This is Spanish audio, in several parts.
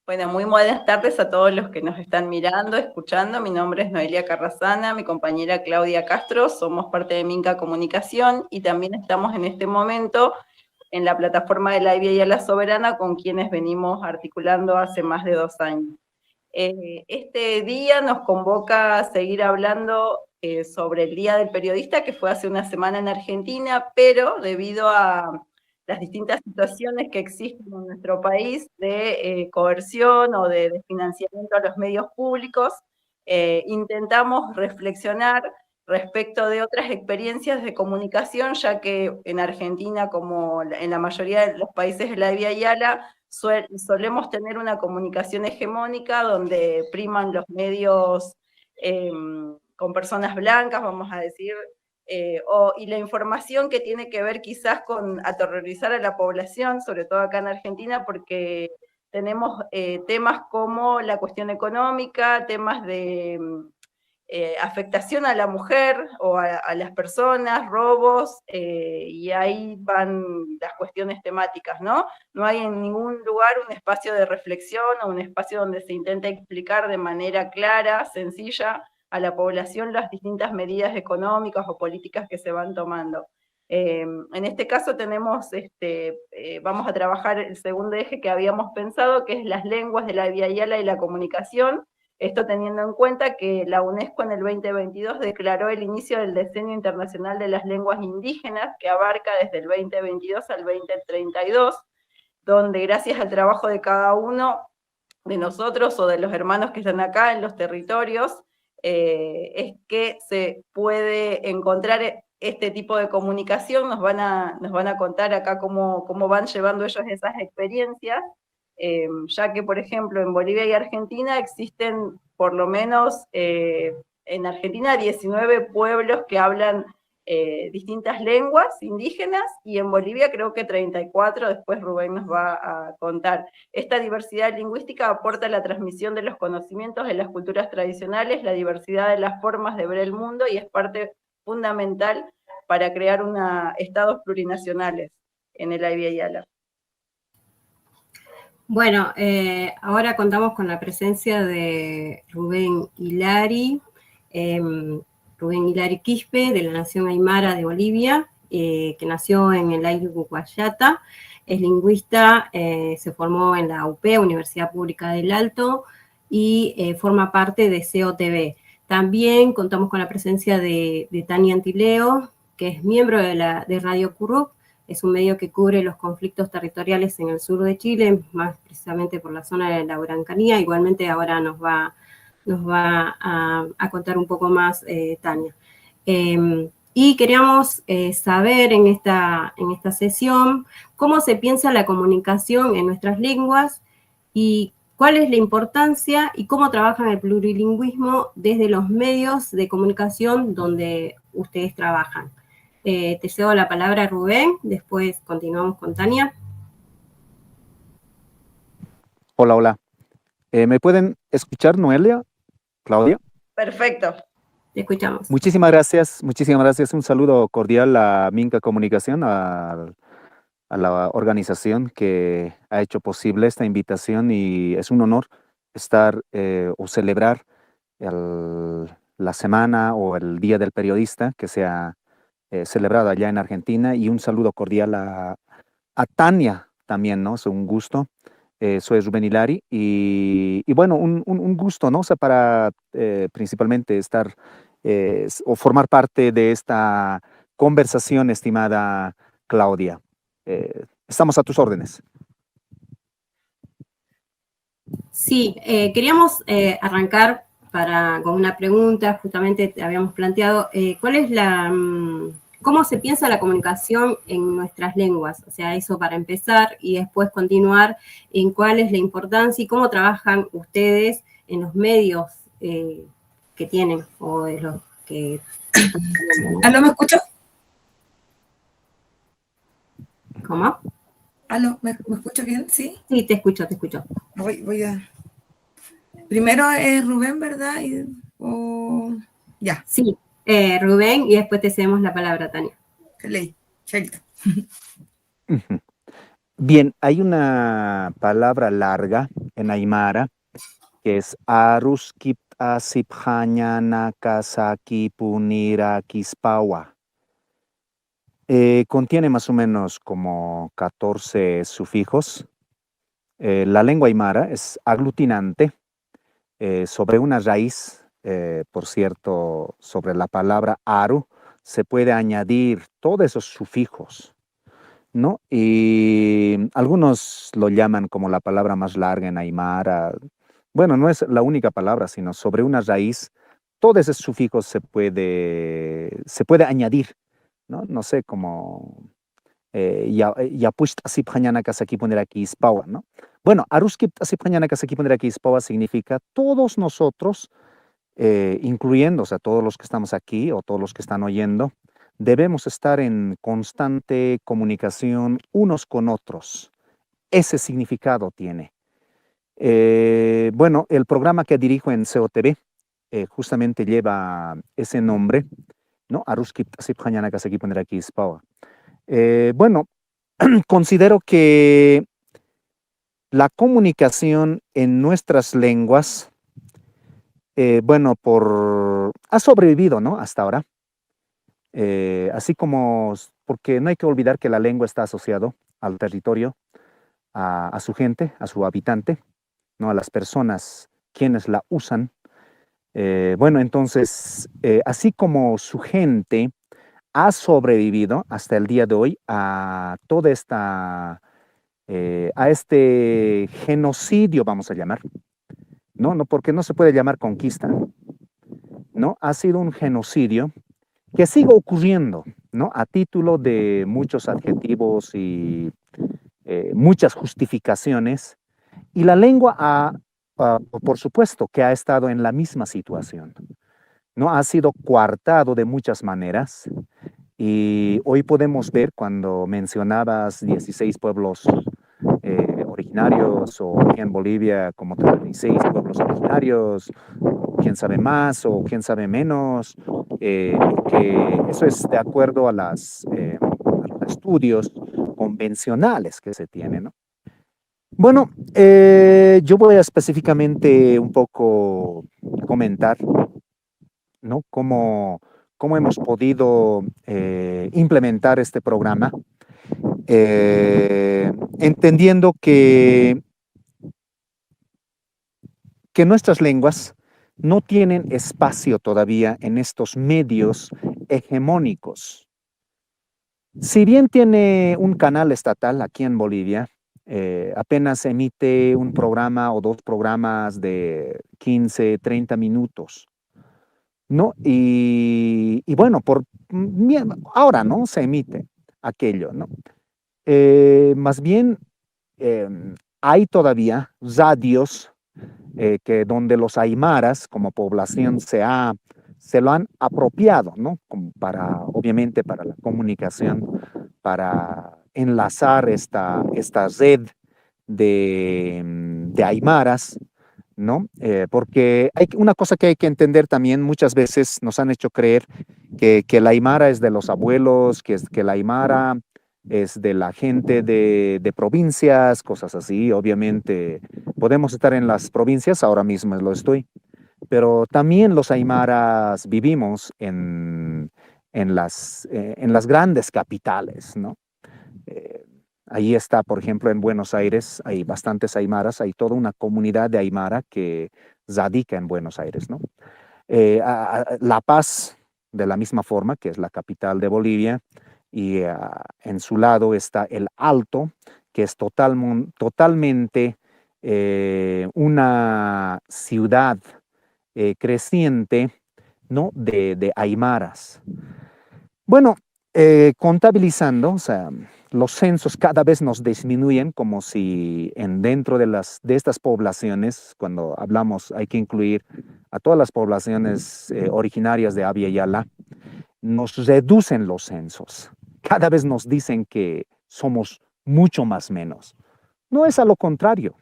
Bueno, muy buenas tardes a todos los que nos están mirando, escuchando. Mi nombre es Noelia Carrasana, mi compañera Claudia Castro, somos parte de Minca Comunicación y también estamos en este momento en la plataforma de la IBI a la Soberana con quienes venimos articulando hace más de 2 años. Este día nos convoca a seguir hablando sobre el Día del Periodista, que fue hace una semana en Argentina, pero debido a las distintas situaciones que existen en nuestro país de coerción o de financiamiento a los medios públicos, intentamos reflexionar respecto de otras experiencias de comunicación, ya que en Argentina, como en la mayoría de los países de la Vía Yala, solemos tener una comunicación hegemónica donde priman los medios con personas blancas, vamos a decir, y la información que tiene que ver quizás con aterrorizar a la población, sobre todo acá en Argentina, porque tenemos temas como la cuestión económica, temas de afectación a la mujer o a las personas, robos, y ahí van las cuestiones temáticas, ¿no? No hay en ningún lugar un espacio de reflexión o un espacio donde se intente explicar de manera clara, sencilla, a la población las distintas medidas económicas o políticas que se van tomando. En este caso tenemos, vamos a trabajar el segundo eje que habíamos pensado, que es las lenguas de la Vía Yala y la comunicación. Esto teniendo en cuenta que la UNESCO en el 2022 declaró el inicio del Decenio Internacional de las Lenguas Indígenas, que abarca desde el 2022 al 2032, donde gracias al trabajo de cada uno de nosotros o de los hermanos que están acá en los territorios, es que se puede encontrar este tipo de comunicación. Nos van a contar acá cómo van llevando ellos esas experiencias, ya que, por ejemplo, en Bolivia y Argentina existen por lo menos en Argentina 19 pueblos que hablan distintas lenguas indígenas, y en Bolivia creo que 34, después Rubén nos va a contar. Esta diversidad lingüística aporta la transmisión de los conocimientos de las culturas tradicionales, la diversidad de las formas de ver el mundo, y es parte fundamental para crear estados plurinacionales en el Abya Yala. Bueno, ahora contamos con la presencia de Rubén Hilari Quispe, de la Nación Aymara de Bolivia, que nació en el Aire Uguayata, es lingüista, se formó en la UP, Universidad Pública del Alto, y forma parte de COTV. También contamos con la presencia de Tania Antileo, que es miembro de Radio Currup. Es un medio que cubre los conflictos territoriales en el sur de Chile, más precisamente por la zona de la Araucanía. Igualmente ahora nos va a contar un poco más Tania. Y queríamos saber en esta sesión cómo se piensa la comunicación en nuestras lenguas y cuál es la importancia y cómo trabajan el plurilingüismo desde los medios de comunicación donde ustedes trabajan. Te cedo la palabra, Rubén, después continuamos con Tania. Hola, hola. ¿Me pueden escuchar, Noelia? ¿Claudia? Perfecto. Te escuchamos. Muchísimas gracias, muchísimas gracias. Un saludo cordial a Minca Comunicación, a la organización que ha hecho posible esta invitación, y es un honor estar o celebrar la semana o el Día del Periodista que se ha celebrado allá en Argentina, y un saludo cordial a Tania también, ¿no? Es un gusto. Soy Rubén Hilari y bueno, un gusto, ¿no? O sea, para principalmente estar o formar parte de esta conversación, estimada Claudia. Estamos a tus órdenes. Sí, queríamos arrancar con una pregunta. Justamente te habíamos planteado, ¿cuál es cómo se piensa la comunicación en nuestras lenguas? O sea, eso para empezar, y después continuar en cuál es la importancia y cómo trabajan ustedes en los medios que tienen o de los que... ¿Aló, me escucho? ¿Cómo? ¿Aló, me escucho bien? ¿Sí? Sí, te escucho, te escucho. Voy a... Primero es Rubén, ¿verdad? Ya. Sí, Rubén, y después te cedemos la palabra, Tania. Qué ley, chaito. Bien, hay una palabra larga en Aymara, que es Aruskip Asiphañana Kasaki Punira Kispawa. Contiene más o menos como 14 sufijos. La lengua aymara es aglutinante sobre una raíz, por cierto, sobre la palabra aru, se puede añadir todos esos sufijos, ¿no? Y algunos lo llaman como la palabra más larga en aymara. Bueno, no es la única palabra, sino sobre una raíz, todos esos sufijos se puede añadir, ¿no? No sé, como yapushta asiphañana kasaki poner aquí ispawa, ¿no? Bueno, aruskip asiphañana kasaki poner aquí ispawa significa todos nosotros, incluyendo, o sea, todos los que estamos aquí o todos los que están oyendo, debemos estar en constante comunicación unos con otros. Ese significado tiene. Bueno, el programa que dirijo en COTV justamente lleva ese nombre, ¿no? Aruskip asiphañana kasaki poner aquí ispawa. Bueno, considero que la comunicación en nuestras lenguas, bueno, ha sobrevivido, ¿no? Hasta ahora. Así como, porque no hay que olvidar que la lengua está asociado al territorio, a su gente, a su habitante, ¿no? A las personas quienes la usan. Bueno, entonces, así como su gente ha sobrevivido hasta el día de hoy a toda esta, a este genocidio, vamos a llamar, ¿no? No, porque no se puede llamar conquista, ¿no? Ha sido un genocidio que sigue ocurriendo, ¿no? A título de muchos adjetivos y muchas justificaciones. Y la lengua por supuesto, que ha estado en la misma situación, ¿no? Ha sido coartado de muchas maneras. Y hoy podemos ver, cuando mencionabas 16 pueblos originarios, o aquí en Bolivia como 36 pueblos originarios, quién sabe más o quién sabe menos, que eso es de acuerdo a los estudios convencionales que se tienen, ¿no? Bueno, yo voy a específicamente un poco comentar, ¿no? Cómo hemos podido implementar este programa, entendiendo que nuestras lenguas no tienen espacio todavía en estos medios hegemónicos. Si bien tiene un canal estatal aquí en Bolivia, apenas emite un programa o dos programas de 15, 30 minutos, ¿no? Y bueno, ahora, ¿no? Se emite aquello, ¿no? Más bien, hay todavía radios que donde los aymaras como población se lo han apropiado, ¿no? Como obviamente para la comunicación, para enlazar esta red de aymaras, ¿no? Porque hay una cosa que hay que entender también: muchas veces nos han hecho creer que la aymara es de los abuelos, que la aymara es de la gente de provincias, cosas así. Obviamente podemos estar en las provincias, ahora mismo lo estoy, pero también los aymaras vivimos en las grandes capitales, ¿no? Ahí está, por ejemplo, en Buenos Aires hay bastantes aymaras, hay toda una comunidad de aymara que radica en Buenos Aires, ¿no? La Paz, de la misma forma, que es la capital de Bolivia, y en su lado está el Alto, que es totalmente una ciudad creciente, ¿no? de aymaras. Bueno, contabilizando, o sea, los censos cada vez nos disminuyen, como si dentro de estas poblaciones, cuando hablamos, hay que incluir a todas las poblaciones originarias de Abya Yala, nos reducen los censos. Cada vez nos dicen que somos mucho más menos. No, es a lo contrario,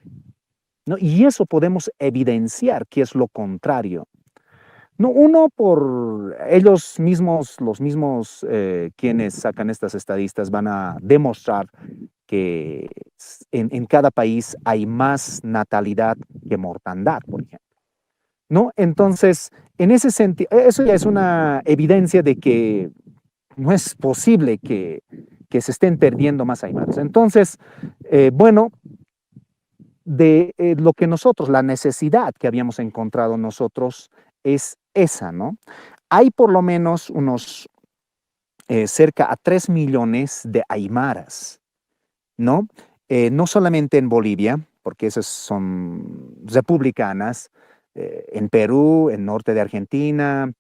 ¿no? Y eso podemos evidenciar que es lo contrario. No, uno, por ellos mismos, los mismos quienes sacan estas estadísticas van a demostrar que en cada país hay más natalidad que mortandad, por ejemplo, ¿no? Entonces, en ese sentido, eso ya es una evidencia de que no es posible que se estén perdiendo más aymaras. Entonces, bueno, de lo que nosotros, la necesidad que habíamos encontrado nosotros es esa, ¿no? Hay por lo menos unos cerca a 3 millones de aymaras, ¿no? No solamente en Bolivia, porque esas son republicanas, en Perú, en norte de Argentina,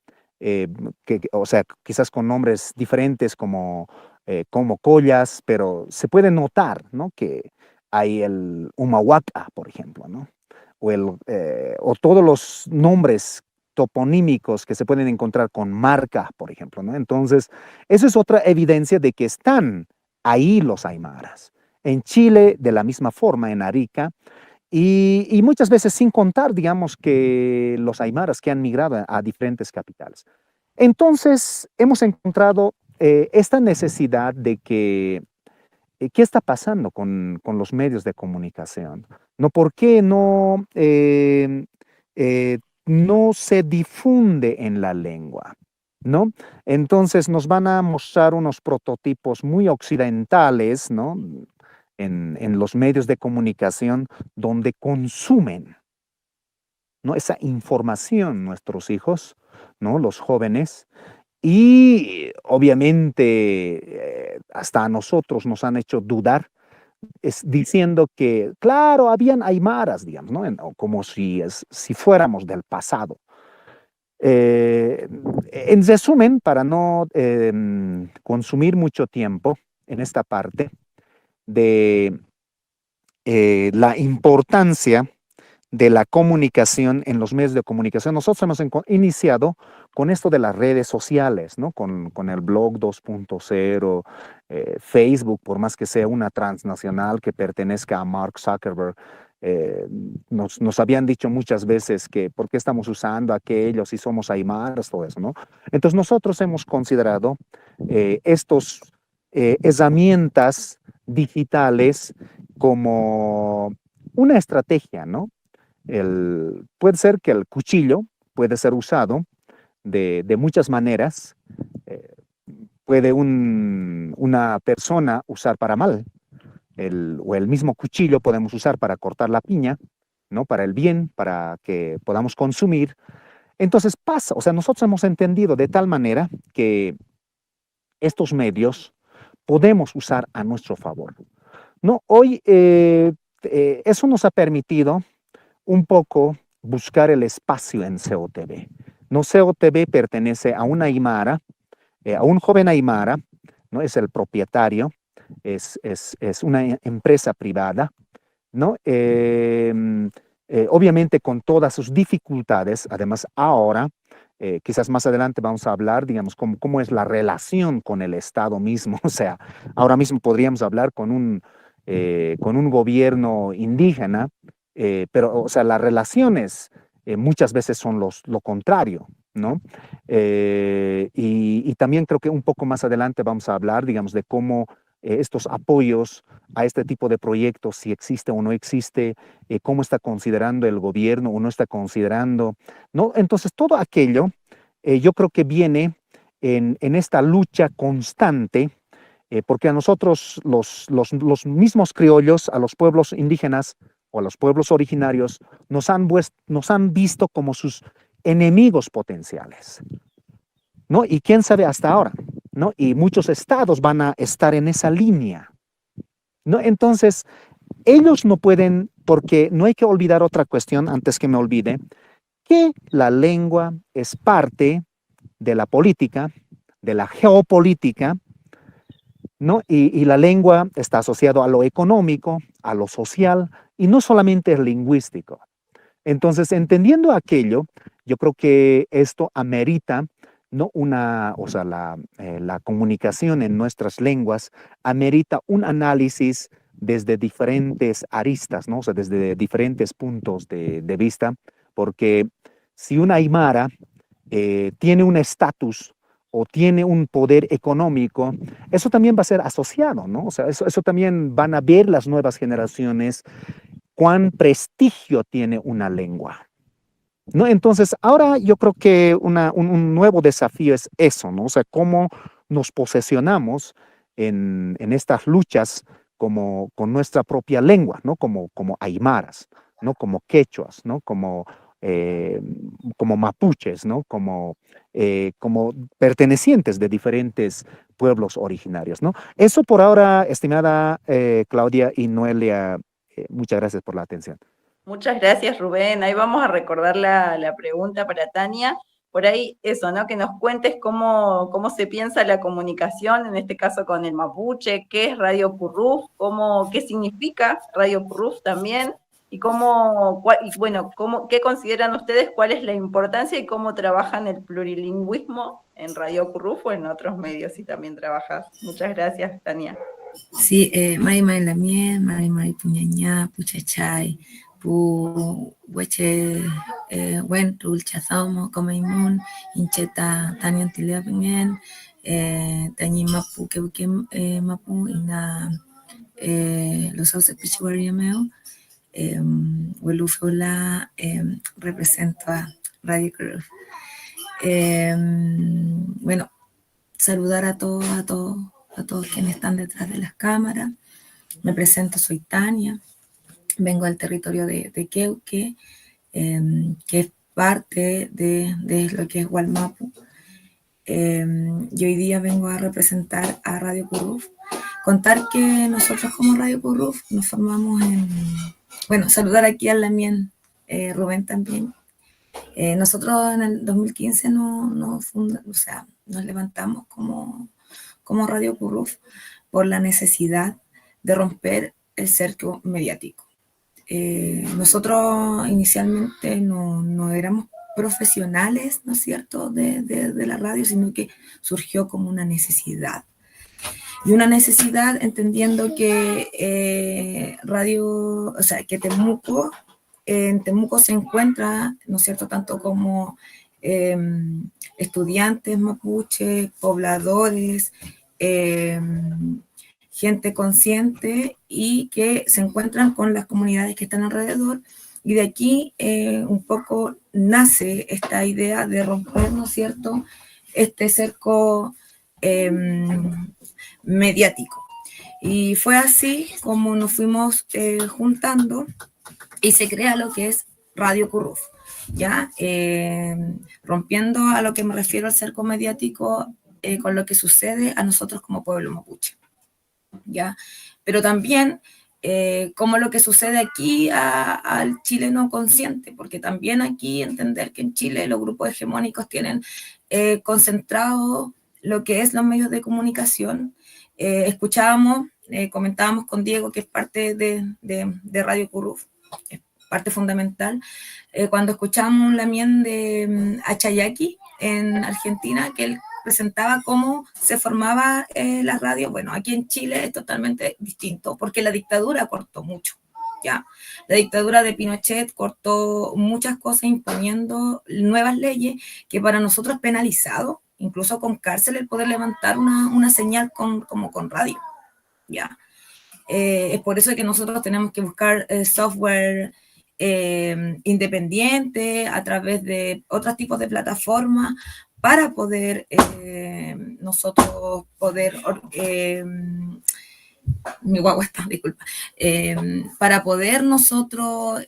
o sea, quizás con nombres diferentes como collas, pero se puede notar, ¿no? Que hay el Humahuaca, por ejemplo, ¿no? O todos los nombres toponímicos que se pueden encontrar con marca, por ejemplo, ¿no? Entonces, eso es otra evidencia de que están ahí los aymaras. En Chile, de la misma forma, en Arica, y muchas veces sin contar, digamos, que los aymaras que han migrado a diferentes capitales. Entonces, hemos encontrado esta necesidad de que, ¿qué está pasando con los medios de comunicación? ¿No? ¿Por qué no se difunde en la lengua? ¿No? Entonces nos van a mostrar unos prototipos muy occidentales, ¿no? En los medios de comunicación donde consumen, ¿no? Esa información nuestros hijos, ¿no? Los jóvenes. Y obviamente hasta a nosotros nos han hecho dudar, diciendo que, claro, habían aymaras, digamos, ¿no? Como si fuéramos del pasado. En resumen, para no consumir mucho tiempo en esta parte de la importancia de la comunicación en los medios de comunicación, nosotros hemos iniciado con esto de las redes sociales, ¿no? Con el blog 2.0, Facebook, por más que sea una transnacional que pertenezca a Mark Zuckerberg. Nos habían dicho muchas veces que por qué estamos usando aquello si somos aymaras, todo eso, ¿no? Entonces nosotros hemos considerado estos herramientas digitales como una estrategia, ¿no? Puede ser que el cuchillo puede ser usado de muchas maneras. Puede una persona usar para mal, o el mismo cuchillo podemos usar para cortar la piña, ¿no? Para el bien, para que podamos consumir. Entonces pasa, o sea, nosotros hemos entendido de tal manera que estos medios podemos usar a nuestro favor, ¿no? Hoy eso nos ha permitido un poco buscar el espacio en COTV. No, COTV pertenece a una aymara, a un joven aymara, ¿no? Es el propietario, es una empresa privada, ¿no? Obviamente con todas sus dificultades, además ahora, quizás más adelante vamos a hablar, digamos, cómo es la relación con el Estado mismo. O sea, ahora mismo podríamos hablar con un gobierno indígena, pero, o sea, las relaciones muchas veces son lo contrario, ¿no? Y también creo que un poco más adelante vamos a hablar, digamos, de cómo estos apoyos a este tipo de proyectos, si existe o no existe, cómo está considerando el gobierno o no está considerando, ¿no? Entonces, todo aquello yo creo que viene en esta lucha constante, porque a nosotros, los mismos criollos, a los pueblos indígenas o a los pueblos originarios, nos han visto como sus enemigos potenciales, ¿no? Y quién sabe hasta ahora, ¿no? Y muchos estados van a estar en esa línea, ¿no? Entonces, ellos no pueden, porque no hay que olvidar otra cuestión antes que me olvide, que la lengua es parte de la política, de la geopolítica, ¿no? Y la lengua está asociada a lo económico, a lo social, y no solamente es lingüístico. Entonces, entendiendo aquello, yo creo que esto amerita, ¿no? O sea, la comunicación en nuestras lenguas amerita un análisis desde diferentes aristas, ¿no? O sea, desde diferentes puntos de vista, porque si una aymara tiene un estatus o tiene un poder económico, eso también va a ser asociado, ¿no? O sea, eso también van a ver las nuevas generaciones cuán prestigio tiene una lengua, ¿no? Entonces, ahora yo creo que un nuevo desafío es eso, ¿no? O sea, cómo nos posesionamos en estas luchas como con nuestra propia lengua, ¿no? Como aymaras, ¿no? Como quechuas, ¿no? Eh, como mapuches, ¿no? Como pertenecientes de diferentes pueblos originarios, ¿no? Eso por ahora, estimada Claudia y Noelia, muchas gracias por la atención. Muchas gracias, Rubén. Ahí vamos a recordar la pregunta para Tania. Por ahí eso, ¿no? Que nos cuentes cómo se piensa la comunicación, en este caso con el mapuche, qué es Radio Purruf, qué significa Radio Purruf también, y qué consideran ustedes, cuál es la importancia y cómo trabajan el plurilingüismo en Radio Purruf o en otros medios si también trabajas. Muchas gracias, Tania. Sí, Mari Mari Lamien, Mari Mari Puñañá, Puchachay, Pu Hueche, Wen Rul Chazaumo, Comeimun, Incheta, Tania Antilea Pengen, Tañi Mapu, Kebuke Mapu, Ina Los Sauces Pichuariameo, Huelufula, represento a Radio Cruz. Bueno, saludar a todos quienes están detrás de las cámaras. Me presento, soy Tania, vengo del territorio de Queuque, que es parte de lo que es Gualmapu. Y hoy día vengo a representar a Radio Purruf. Contar que nosotros como Radio Purruf nos formamos saludar aquí a Lamien, Rubén también. Nosotros en el 2015 nos levantamos como Radio Purruf por la necesidad de romper el cerco mediático. Nosotros inicialmente no éramos profesionales, ¿no es cierto?, de la radio, sino que surgió como una necesidad. Y una necesidad entendiendo que que Temuco, en Temuco se encuentra, ¿no es cierto?, tanto como estudiantes mapuche, pobladores, gente consciente y que se encuentran con las comunidades que están alrededor. Y de aquí un poco nace esta idea de romper, ¿no es cierto?, este cerco mediático. Y fue así como nos fuimos juntando y se crea lo que es Radio Purruf, ¿ya? Rompiendo a lo que me refiero al cerco mediático con lo que sucede a nosotros como pueblo mapuche, ¿ya? Pero también como lo que sucede aquí al chileno consciente, porque también aquí entender que en Chile los grupos hegemónicos tienen concentrado lo que es los medios de comunicación. Escuchábamos, comentábamos con Diego, que es parte de Radio Purruf, es parte fundamental, cuando escuchábamos un Lamien de Achayaki en Argentina, que él presentaba cómo se formaba la radio. Bueno, aquí en Chile es totalmente distinto, porque la dictadura cortó mucho, ¿ya? La dictadura de Pinochet cortó muchas cosas imponiendo nuevas leyes que para nosotros es penalizado, incluso con cárcel, el poder levantar una señal como con radio, ¿ya? Es por eso que nosotros tenemos que buscar software independiente a través de otros tipos de plataformas para poder nosotros poder mi guagua está, disculpa, para poder nosotros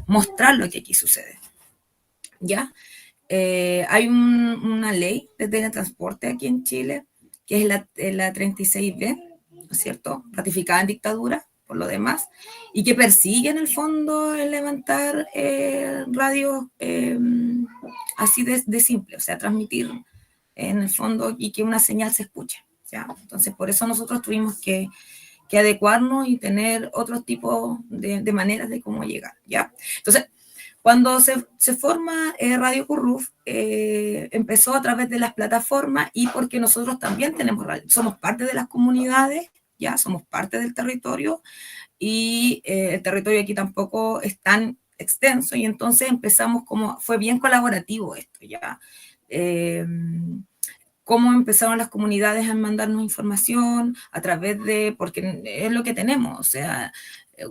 mostrar lo que aquí sucede, ¿ya? Hay una ley de teletransporte aquí en Chile, que es la 36B, ¿no es cierto?, ratificada en dictadura, por lo demás, y que persigue en el fondo el levantar radios así de simple, o sea, transmitir en el fondo y que una señal se escuche, ¿ya? Entonces, por eso nosotros tuvimos que adecuarnos y tener otro tipo de maneras de cómo llegar, ¿ya? Entonces, cuando se forma Radio Purruf, empezó a través de las plataformas y porque nosotros también somos parte de las comunidades, ya somos parte del territorio y el territorio aquí tampoco es tan extenso y entonces empezamos fue bien colaborativo esto, ya. cómo empezaron las comunidades a mandarnos información a través de, porque es lo que tenemos, o sea,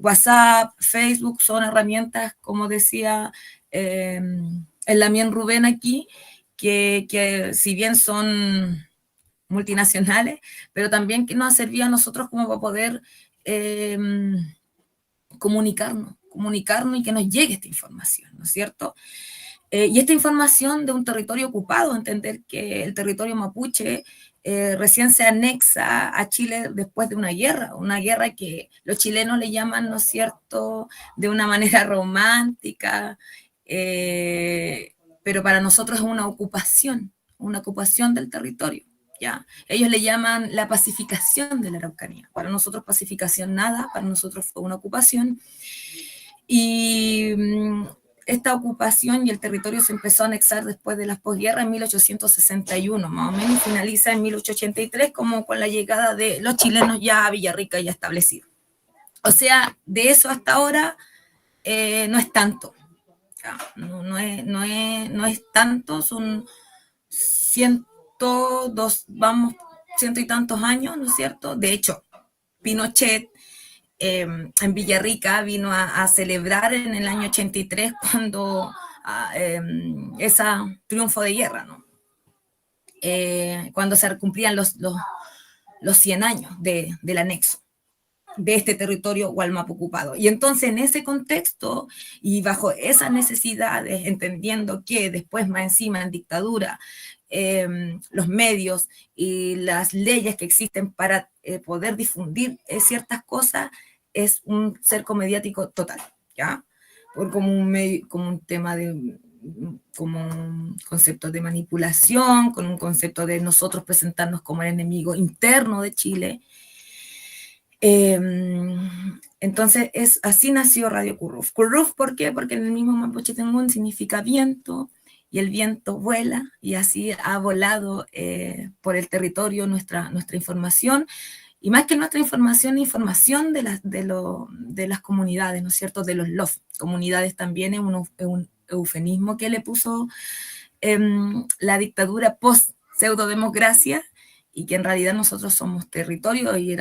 WhatsApp, Facebook son herramientas, como decía el Lamien Rubén aquí, que si bien son multinacionales, pero también que nos servía a nosotros como para poder comunicarnos y que nos llegue esta información, ¿no es cierto? Y esta información de un territorio ocupado, entender que el territorio mapuche recién se anexa a Chile después de una guerra que los chilenos le llaman, ¿no es cierto?, de una manera romántica, pero para nosotros es una ocupación del territorio. ¿Ya? Ellos le llaman la pacificación de la Araucanía. Para nosotros pacificación nada, para nosotros fue una ocupación. Y esta ocupación y el territorio se empezó a anexar después de las posguerras en 1861, más o menos, y finaliza en 1883 como con la llegada de los chilenos ya a Villarrica ya establecidos. O sea, de eso hasta ahora no es tanto. No es tanto, son 102, vamos, ciento y tantos años, ¿no es cierto? De hecho, Pinochet en Villarrica vino a celebrar en el año 83 cuando ese triunfo de guerra, ¿no? Cuando se cumplían los 100 años del anexo de este territorio Gualmapu ocupado. Y entonces en ese contexto y bajo esas necesidades, entendiendo que después más encima en dictadura, los medios y las leyes que existen para poder difundir ciertas cosas, es un cerco mediático total, ¿ya? Como un tema de, como un concepto de manipulación, con un concepto de nosotros presentarnos como el enemigo interno de Chile. Entonces, así nació Radio Curruf. Curruf, ¿por qué? Porque en el mismo Mapuche Tengún significa viento, y el viento vuela, y así ha volado por el territorio nuestra información, y más que nuestra información de las comunidades, ¿no es cierto?, de los LOF. Comunidades también es un eufemismo que le puso la dictadura post-pseudodemocracia, y que en realidad nosotros somos territorio y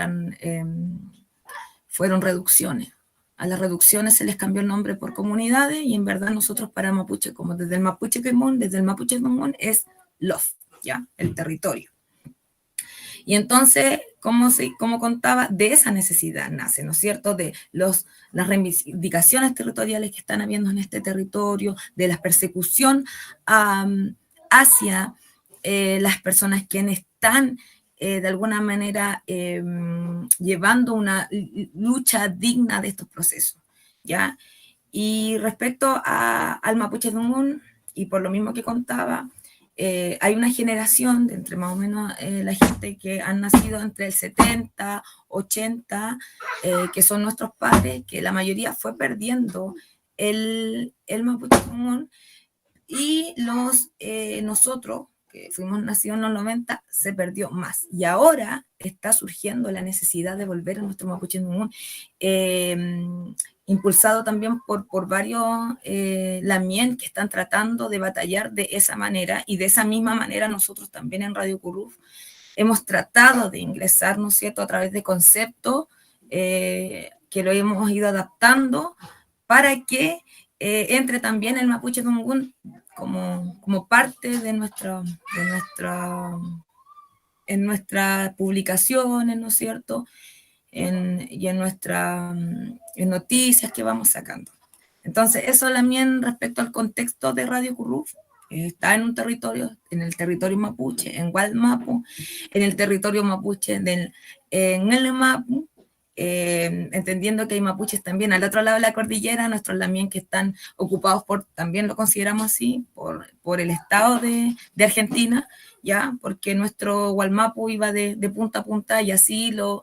fueron reducciones. A las reducciones se les cambió el nombre por comunidades, y en verdad nosotros para Mapuche, como desde el Mapuche Quemón, desde el Mapuche Tengún, es LOF, ¿ya? El territorio. Y entonces, como contaba, de esa necesidad nace, ¿no es cierto?, de las reivindicaciones territoriales que están habiendo en este territorio, de la persecución hacia las personas quienes están de alguna manera llevando una lucha digna de estos procesos, ¿ya? Y respecto al Mapuche Tengún, y por lo mismo que contaba, hay una generación de entre más o menos la gente que han nacido entre el 70, 80, que son nuestros padres, que la mayoría fue perdiendo el Mapuche Tengún, y nosotros, que fuimos nacidos en los 90, se perdió más. Y ahora está surgiendo la necesidad de volver a nuestro Mapuche Tengún, impulsado también por varios lamien que están tratando de batallar de esa manera, y de esa misma manera nosotros también en Radio Curruf hemos tratado de ingresar, ¿no es cierto?, a través de conceptos que lo hemos ido adaptando para que entre también el Mapuche Tengún como parte de en nuestras publicaciones, ¿no es cierto?, y en nuestras noticias que vamos sacando. Entonces, eso también respecto al contexto de Radio Curruf. Está en un territorio, en el territorio mapuche, en Gualmapu, en el territorio mapuche en el Mapu, entendiendo que hay mapuches también al otro lado de la cordillera, nuestros lamien que están ocupados también lo consideramos así, por el estado de Argentina, ¿ya? Porque nuestro Gualmapu iba de punta a punta, y así lo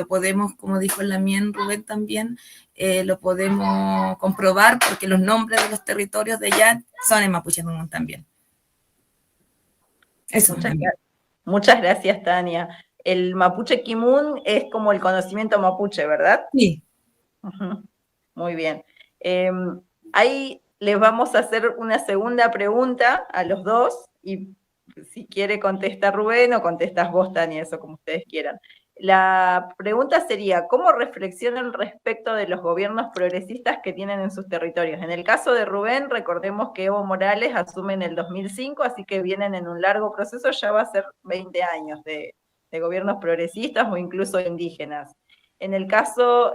podemos, como dijo el lamien Rubén también, lo podemos comprobar, porque los nombres de los territorios de allá son en Mapuche también. Eso. Muchas gracias, Tania. El Mapuche Kimun es como el conocimiento mapuche, ¿verdad? Sí. Uh-huh. Muy bien. Hay les vamos a hacer una segunda pregunta a los dos, y si quiere contesta Rubén o contestas vos, Tania, eso como ustedes quieran. La pregunta sería, ¿cómo reflexionan respecto de los gobiernos progresistas que tienen en sus territorios? En el caso de Rubén, recordemos que Evo Morales asume en el 2005, así que vienen en un largo proceso, ya va a ser 20 años de gobiernos progresistas o incluso indígenas. En el caso,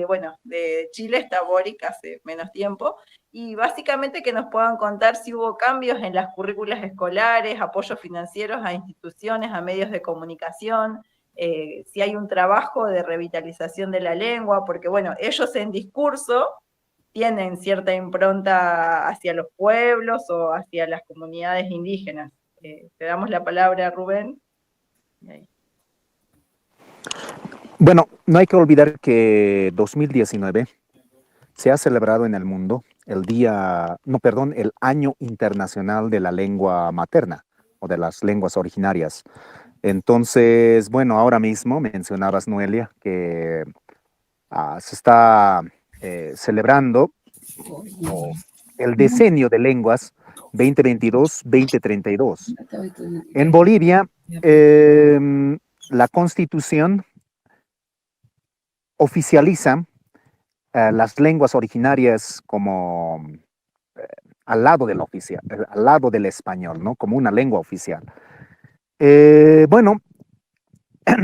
bueno, de Chile está Boric hace menos tiempo, y básicamente que nos puedan contar si hubo cambios en las currículas escolares, apoyos financieros a instituciones, a medios de comunicación, si hay un trabajo de revitalización de la lengua, porque bueno, ellos en discurso tienen cierta impronta hacia los pueblos o hacia las comunidades indígenas. Te damos la palabra, Rubén. Bueno, no hay que olvidar que 2019 se ha celebrado en el mundo el Año Internacional de la Lengua Materna o de las lenguas originarias. Entonces, bueno, ahora mismo mencionabas, Noelia, que se está celebrando el decenio de lenguas 2022-2032. En Bolivia, la Constitución oficializa las lenguas originarias como al lado del oficial, al lado del español, ¿no? Como una lengua oficial. Bueno,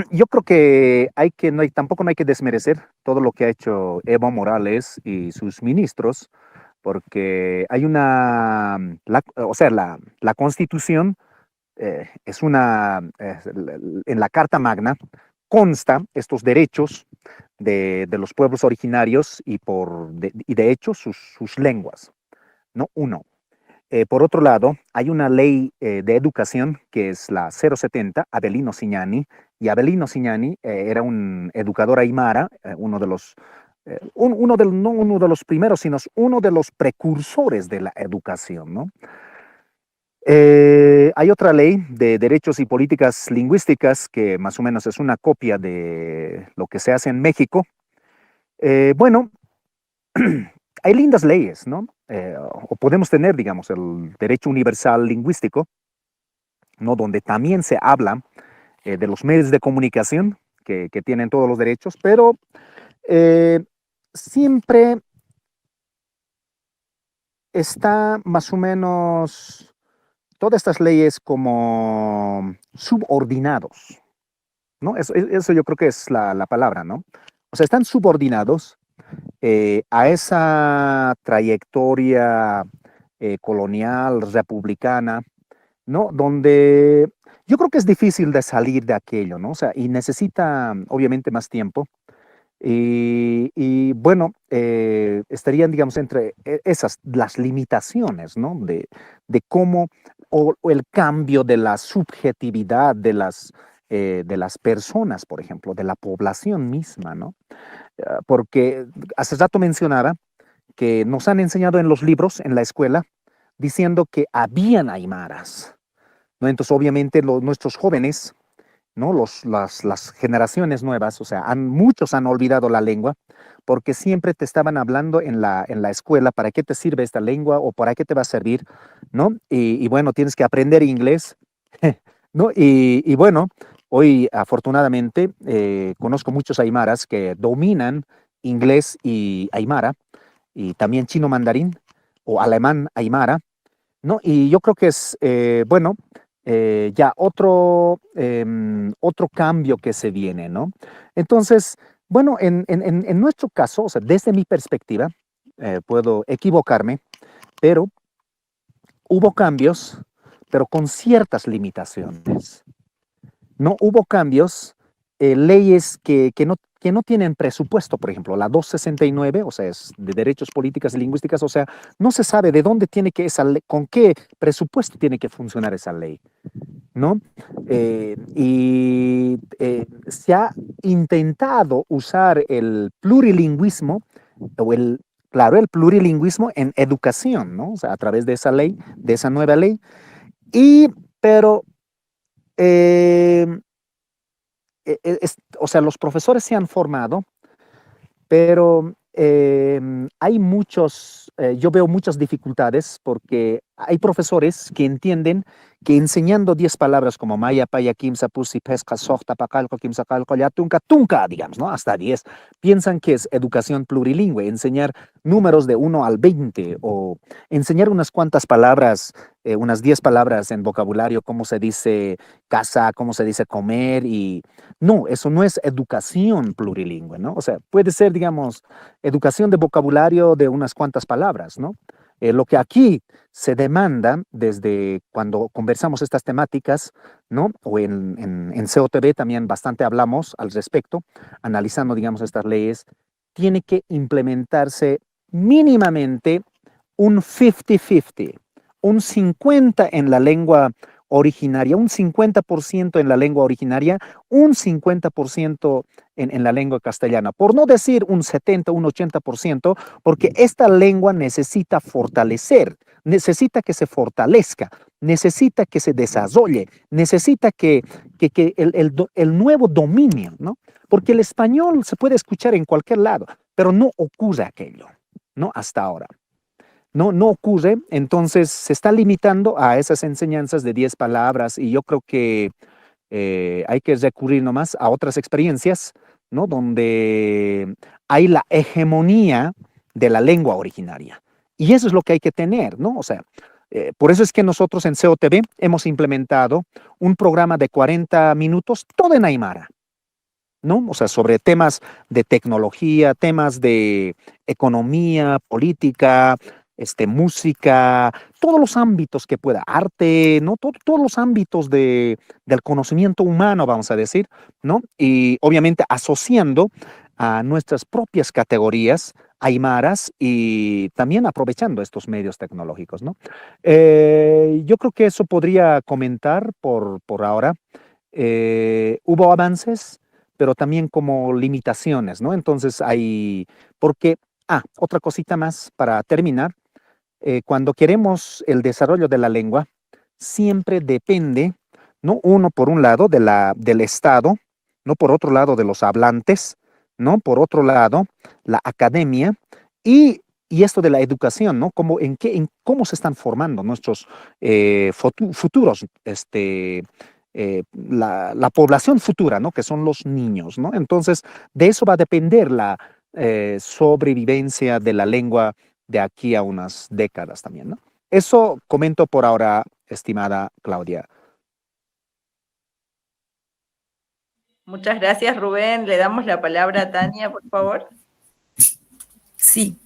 yo creo que tampoco no hay que desmerecer todo lo que ha hecho Evo Morales y sus ministros, porque hay la Constitución en la Carta Magna consta estos derechos de los pueblos originarios y de hecho sus lenguas, ¿no? Uno. Por otro lado, hay una ley de educación que es la 070, Avelino Siñani, y Avelino Siñani era un educador aymara, no uno de los primeros, sino uno de los precursores de la educación, ¿no? Hay otra ley de derechos y políticas lingüísticas que más o menos es una copia de lo que se hace en México. Bueno, hay lindas leyes, ¿no? O podemos tener, digamos, el derecho universal lingüístico, ¿no? Donde también se habla de los medios de comunicación que tienen todos los derechos, pero siempre está más o menos todas estas leyes como subordinados, ¿no? Eso yo creo que es la palabra, ¿no? O sea, están subordinados a esa trayectoria colonial, republicana, ¿no? Donde yo creo que es difícil de salir de aquello, ¿no? O sea, y necesita obviamente más tiempo. Y bueno, estarían, digamos, entre las limitaciones, ¿no? De cómo, o el cambio de la subjetividad de las personas, por ejemplo, de la población misma, ¿no? Porque hace rato mencionaba que nos han enseñado en los libros, en la escuela, diciendo que habían aymaras, ¿no? Entonces, obviamente, nuestros jóvenes, ¿no? Las generaciones nuevas, o sea, muchos han olvidado la lengua porque siempre te estaban hablando en la escuela, ¿para qué te sirve esta lengua o para qué te va a servir? ¿No? Y bueno, tienes que aprender inglés, ¿no? Y bueno, hoy afortunadamente conozco muchos aymaras que dominan inglés y aymara y también chino mandarín o alemán aymara, ¿no? Y yo creo que es, bueno, ya otro cambio que se viene, ¿no? Entonces, bueno, en nuestro caso, o sea, desde mi perspectiva, puedo equivocarme, pero hubo cambios, pero con ciertas limitaciones. No hubo cambios, leyes que no tienen presupuesto, por ejemplo, la 269, o sea, es de derechos políticas y lingüísticas, o sea, no se sabe de dónde tiene que esa ley, con qué presupuesto tiene que funcionar esa ley, ¿no? Se ha intentado usar el plurilingüismo, claro, el plurilingüismo en educación, ¿no? O sea, a través de esa ley, de esa nueva ley, pero o sea, los profesores se han formado, pero hay muchos, yo veo muchas dificultades porque hay profesores que entienden que enseñando 10 palabras como maya, paya, kimsa, pusi, pesca, sohta, pacalco, kimsa, calco, ya, tunca, tunca, digamos, ¿no? Hasta 10, piensan que es educación plurilingüe, enseñar números de 1 al 20 o enseñar unas cuantas palabras, unas 10 palabras en vocabulario, cómo se dice casa, cómo se dice comer y no, eso no es educación plurilingüe, ¿no? O sea, puede ser, digamos, educación de vocabulario de unas cuantas palabras, ¿no? Lo que aquí se demanda desde cuando conversamos estas temáticas, ¿no? O en COTV también bastante hablamos al respecto, analizando, digamos, estas leyes, tiene que implementarse mínimamente un 50-50, un 50 en la lengua originaria, un 50% en la lengua originaria, un 50% en la lengua castellana, por no decir un 70, un 80%, porque esta lengua necesita fortalecer, necesita que se fortalezca, necesita que se desarrolle, necesita que el nuevo dominio, ¿no? Porque el español se puede escuchar en cualquier lado, pero no ocurre aquello, ¿no? Hasta ahora. No ocurre, entonces se está limitando a esas enseñanzas de 10 palabras y yo creo que hay que recurrir nomás a otras experiencias, ¿no? Donde hay la hegemonía de la lengua originaria. Y eso es lo que hay que tener, ¿no? O sea, por eso es que nosotros en COTV hemos implementado un programa de 40 minutos, todo en Aymara, ¿no? O sea, sobre temas de tecnología, temas de economía, política, música, todos los ámbitos que pueda, arte, ¿no? Todos los ámbitos del conocimiento humano, vamos a decir, ¿no? Y obviamente asociando a nuestras propias categorías aymaras y también aprovechando estos medios tecnológicos, ¿no? Yo creo que eso podría comentar por ahora. Hubo avances, pero también como limitaciones, ¿no? Entonces hay, porque, otra cosita más para terminar, cuando queremos el desarrollo de la lengua, siempre depende, ¿no? Uno, por un lado, del Estado, ¿no? Por otro lado, de los hablantes, ¿no? Por otro lado, la academia y esto de la educación, ¿no? ¿Cómo se están formando nuestros futuros, la población futura, ¿no? Que son los niños, ¿no? Entonces, de eso va a depender la sobrevivencia de la lengua de aquí a unas décadas también, ¿no? Eso comento por ahora, estimada Claudia. Muchas gracias, Rubén. Le damos la palabra a Tania, por favor. Sí.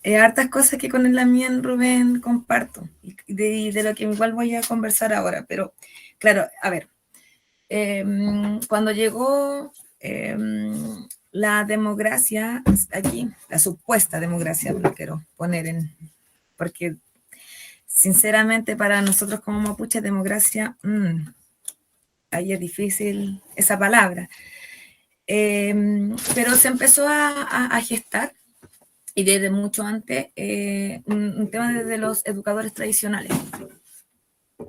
Hartas cosas que con el Damián Rubén comparto y de lo que igual voy a conversar ahora, pero claro, a ver, cuando llegó la democracia aquí, la supuesta democracia, lo quiero poner porque sinceramente para nosotros como mapuche democracia, ahí es difícil esa palabra, pero se empezó a gestar y desde mucho antes, un tema desde los educadores tradicionales.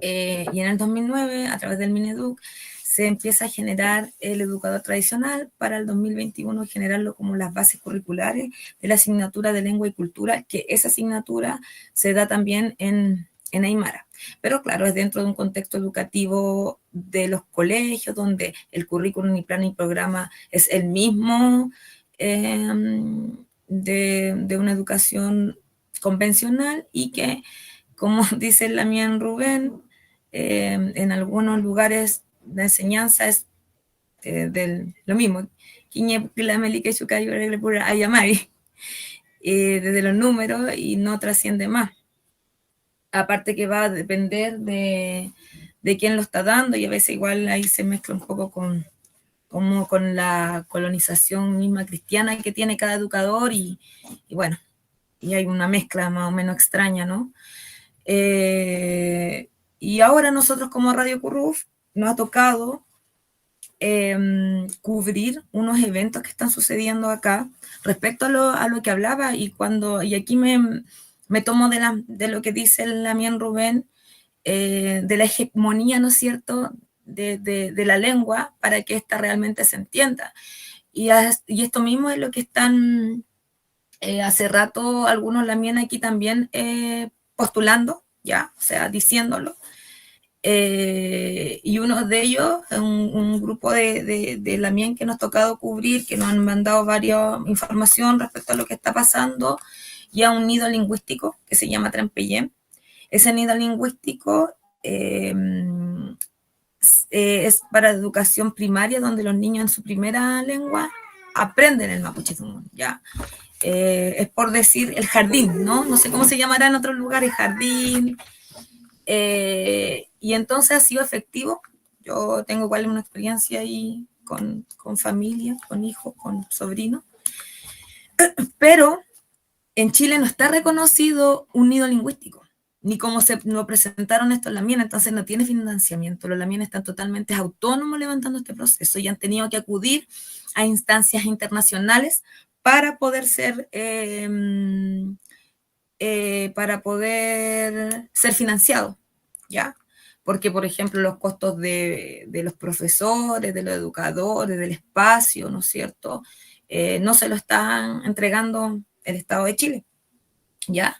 Y en el 2009, a través del Mineduc, se empieza a generar el educador tradicional para el 2021, generarlo como las bases curriculares de la asignatura de lengua y cultura, que esa asignatura se da también en Aymara. Pero claro, es dentro de un contexto educativo de los colegios, donde el currículum y plan y programa es el mismo, de una educación convencional y que, como dice Damián Rubén, en algunos lugares la enseñanza es lo mismo, desde los números y no trasciende más. Aparte que va a depender de quién lo está dando y a veces igual ahí se mezcla un poco con la colonización misma cristiana que tiene cada educador y bueno, y hay una mezcla más o menos extraña, ¿no? Y ahora nosotros como Radio Curruf nos ha tocado cubrir unos eventos que están sucediendo acá respecto a lo que hablaba y aquí me tomo de lo que dice el Damián Rubén, de la hegemonía, ¿no es cierto?, de la lengua para que ésta realmente se entienda. Y esto mismo es lo que están hace rato algunos Lamien aquí también postulando, ya, o sea, diciéndolo. Y uno de ellos, un grupo de Lamien que nos ha tocado cubrir, que nos han mandado varias información respecto a lo que está pasando, y a un nido lingüístico que se llama Trempeyén. Ese nido lingüístico es para educación primaria, donde los niños en su primera lengua aprenden el mapuche zungún, ¿ya? Es por decir el jardín, ¿no? No sé cómo se llamará en otros lugares, jardín. Y entonces ha sido efectivo. Yo tengo igual una experiencia ahí con familia, con hijos, con sobrinos. Pero en Chile no está reconocido un nido lingüístico, ni como se lo presentaron estos Lamien, entonces no tiene financiamiento. Los Lamien están totalmente autónomos levantando este proceso y han tenido que acudir a instancias internacionales para poder ser financiado, ¿ya? Porque, por ejemplo, los costos de los profesores, de los educadores, del espacio, ¿no es cierto?, no se lo están entregando el Estado de Chile, ¿ya?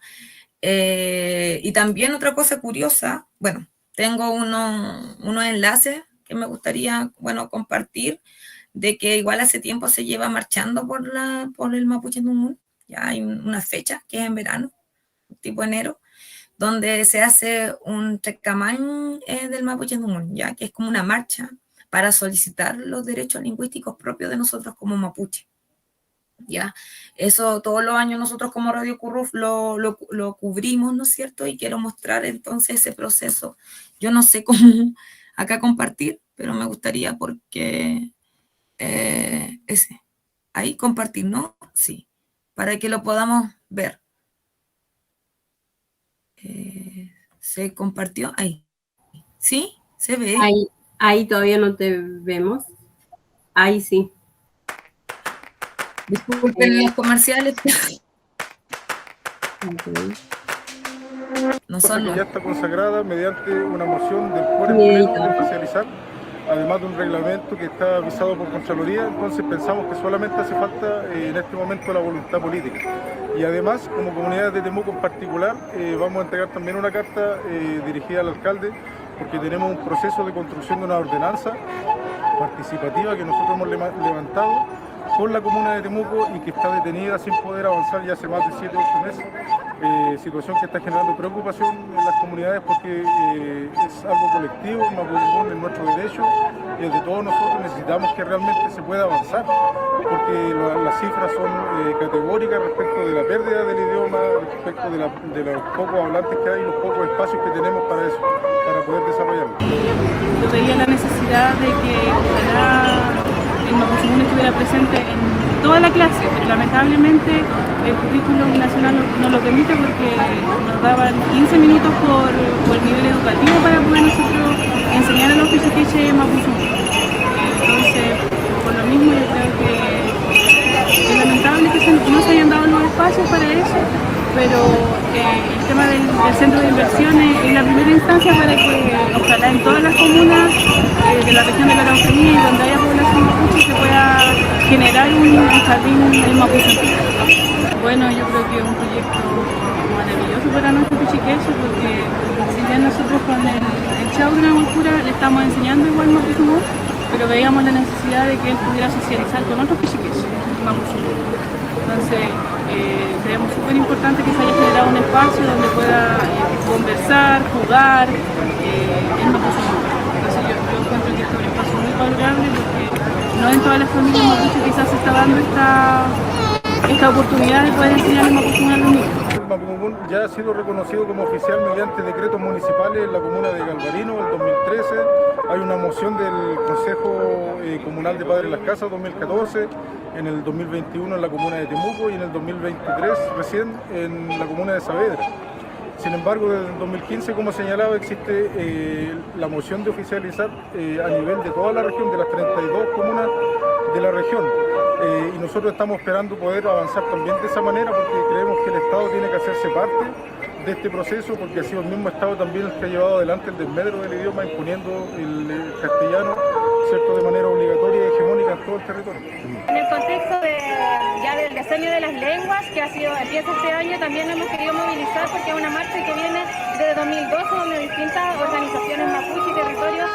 Y también otra cosa curiosa, bueno, tengo unos enlaces que me gustaría, bueno, compartir, de que igual hace tiempo se lleva marchando por el Mapuche Zungún, ya hay una fecha que es en verano, tipo enero, donde se hace un trecamán del Mapuche Zungún, ya que es como una marcha para solicitar los derechos lingüísticos propios de nosotros como mapuche. ¿Ya? Eso todos los años nosotros como Radio Curruf lo cubrimos, ¿no es cierto? Y quiero mostrar entonces ese proceso. Yo no sé cómo acá compartir, pero me gustaría porque ahí compartir, ¿no? Sí, para que lo podamos ver. ¿Se compartió? Ahí. ¿Sí? ¿Se ve? Ahí todavía no te vemos. Ahí sí. Disculpen los comerciales. No son que ya está consagrada mediante una moción del Pleno de oficializar, además de un reglamento que está avisado por Contraloría. Entonces pensamos que solamente hace falta en este momento la voluntad política. Y además, como comunidad de Temuco en particular, vamos a entregar también una carta dirigida al alcalde, porque tenemos un proceso de construcción de una ordenanza participativa que nosotros hemos levantado con la comuna de Temuco y que está detenida sin poder avanzar ya hace más de 7 o 8 meses. Situación que está generando preocupación en las comunidades porque es algo colectivo, es nuestro derecho y de todos nosotros necesitamos que realmente se pueda avanzar, porque las cifras son categóricas respecto de la pérdida del idioma, respecto de los pocos hablantes que hay y los pocos espacios que tenemos para eso, para poder desarrollarlo. Yo veía la necesidad de que ojalá el Mapuche Zungún estuviera presente en toda la clase, pero lamentablemente el currículum nacional no lo permite porque nos daban 15 minutos por nivel educativo para poder nosotros enseñar a los pichiquiches Mapuche Zungún. Entonces, por lo mismo yo creo que es lamentable que no se hayan dado los espacios para eso, pero el tema del centro de inversiones es la primera instancia para que ojalá en todas las comunas de la región de la Araucanía y donde haya población mapuche se pueda generar un jardín en Mapuche. Bueno, yo creo que es un proyecto maravilloso para nuestro pichiqueche porque si bien nosotros con el Chau de una cultura le estamos enseñando igual Mapuche, pero veíamos la necesidad de que él pudiera socializar con otros pichiqueches Mapuche. Entonces, creemos súper importante que se haya generado un espacio donde pueda conversar, jugar, en Mapuche. Entonces yo encuentro que este es un espacio muy valorable porque no en todas las familias mapuche quizás se está dando esta oportunidad de poder enseñar el Mapuche a los niños. El Mapuche ya ha sido reconocido como oficial mediante decretos municipales en la comuna de Galvarino en 2013. Hay una moción del Consejo Comunal de Padres de las Casas 2014, en el 2021 en la comuna de Temuco y en el 2023 recién en la comuna de Saavedra. Sin embargo, desde el 2015, como señalaba, existe la moción de oficializar a nivel de toda la región, de las 32 comunas de la región. Y nosotros estamos esperando poder avanzar también de esa manera porque creemos que el Estado tiene que hacerse parte de este proceso porque ha sido el mismo Estado también el que ha llevado adelante el desmedro del idioma imponiendo el castellano ¿cierto?, de manera obligatoria y hegemónica en todo el territorio. En el contexto ya del diseño de las lenguas, que empieza este año, también hemos querido movilizar porque es una marcha que viene desde 2012, donde distintas organizaciones mapuche y territorios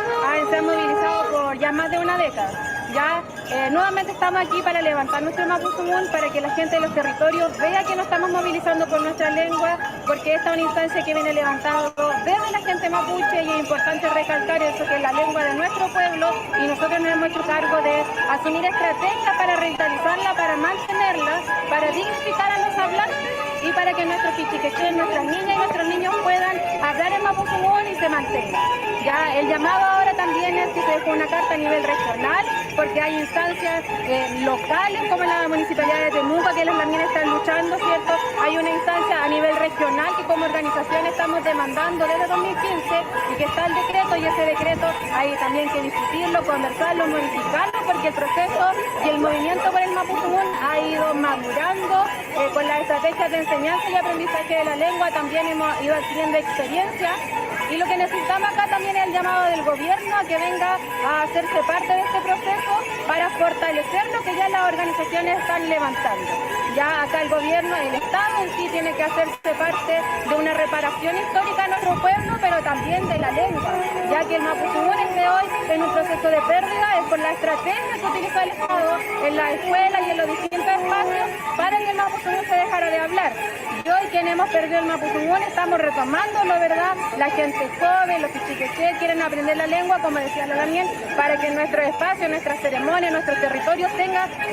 se han movilizado por ya más de una década. Ya nuevamente estamos aquí para levantar nuestro mapuzungún, para que la gente de los territorios vea que nos estamos movilizando por nuestra lengua, porque esta es una instancia que viene levantando desde la gente mapuche, y es importante recalcar eso, que es la lengua de nuestro pueblo, y nosotros nos hemos hecho cargo de asumir estrategias para revitalizarla, para mantenerla, para dignificar a los hablantes y para que nuestros pichiqueches, nuestras niñas y nuestros niños puedan hablar en mapuzungún y se mantenga. Ya el llamado ahora también es que se deje una carta a nivel regional, porque hay instancias locales como la Municipalidad de Temuco, que también están luchando, ¿cierto? Hay una instancia a nivel regional que como organización estamos demandando desde 2015 y que está el decreto, y ese decreto hay también que discutirlo, conversarlo, modificarlo, porque el proceso y el movimiento por el mapuzungún ha ido madurando con las estrategias de enseñanza y aprendizaje de la lengua. También hemos ido adquiriendo experiencia, y lo que necesitamos acá también es el llamado del gobierno a que venga a hacerse parte de este proceso para fortalecer lo que ya las organizaciones están levantando. Ya acá el gobierno, el Estado en sí, tiene que hacerse parte de una reparación histórica de nuestro pueblo, pero también de la lengua, ya que el mapuzungún es de hoy en un proceso de pérdida, es por la estrategia que utiliza el Estado en la escuela y en los distintos espacios para que el mapuzungún se dejara de hablar. Y hoy, quienes hemos perdido el mapuzungún, estamos retomándolo, ¿verdad? La gente joven, los pichiqueché quieren aprender la lengua, como decía la Daniel, para que en nuestros espacios, nuestras ceremonias, nuestros territorios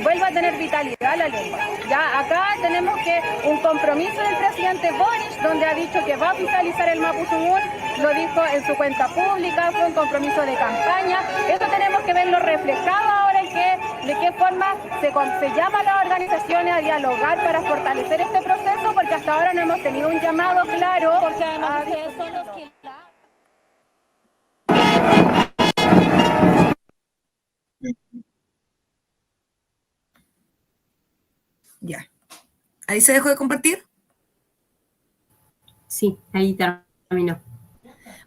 vuelva a tener vitalidad la lengua. Ya acá tenemos un compromiso del presidente Boric, donde ha dicho que va a oficializar el mapuzungún, lo dijo en su cuenta pública, fue un compromiso de campaña. Eso tenemos que verlo reflejado ahora de qué forma se llama a las organizaciones a dialogar para fortalecer este proceso, porque hasta ahora no hemos tenido un llamado claro, porque además ustedes son los que... Ya. ¿Ahí se dejó de compartir? Sí, ahí terminó.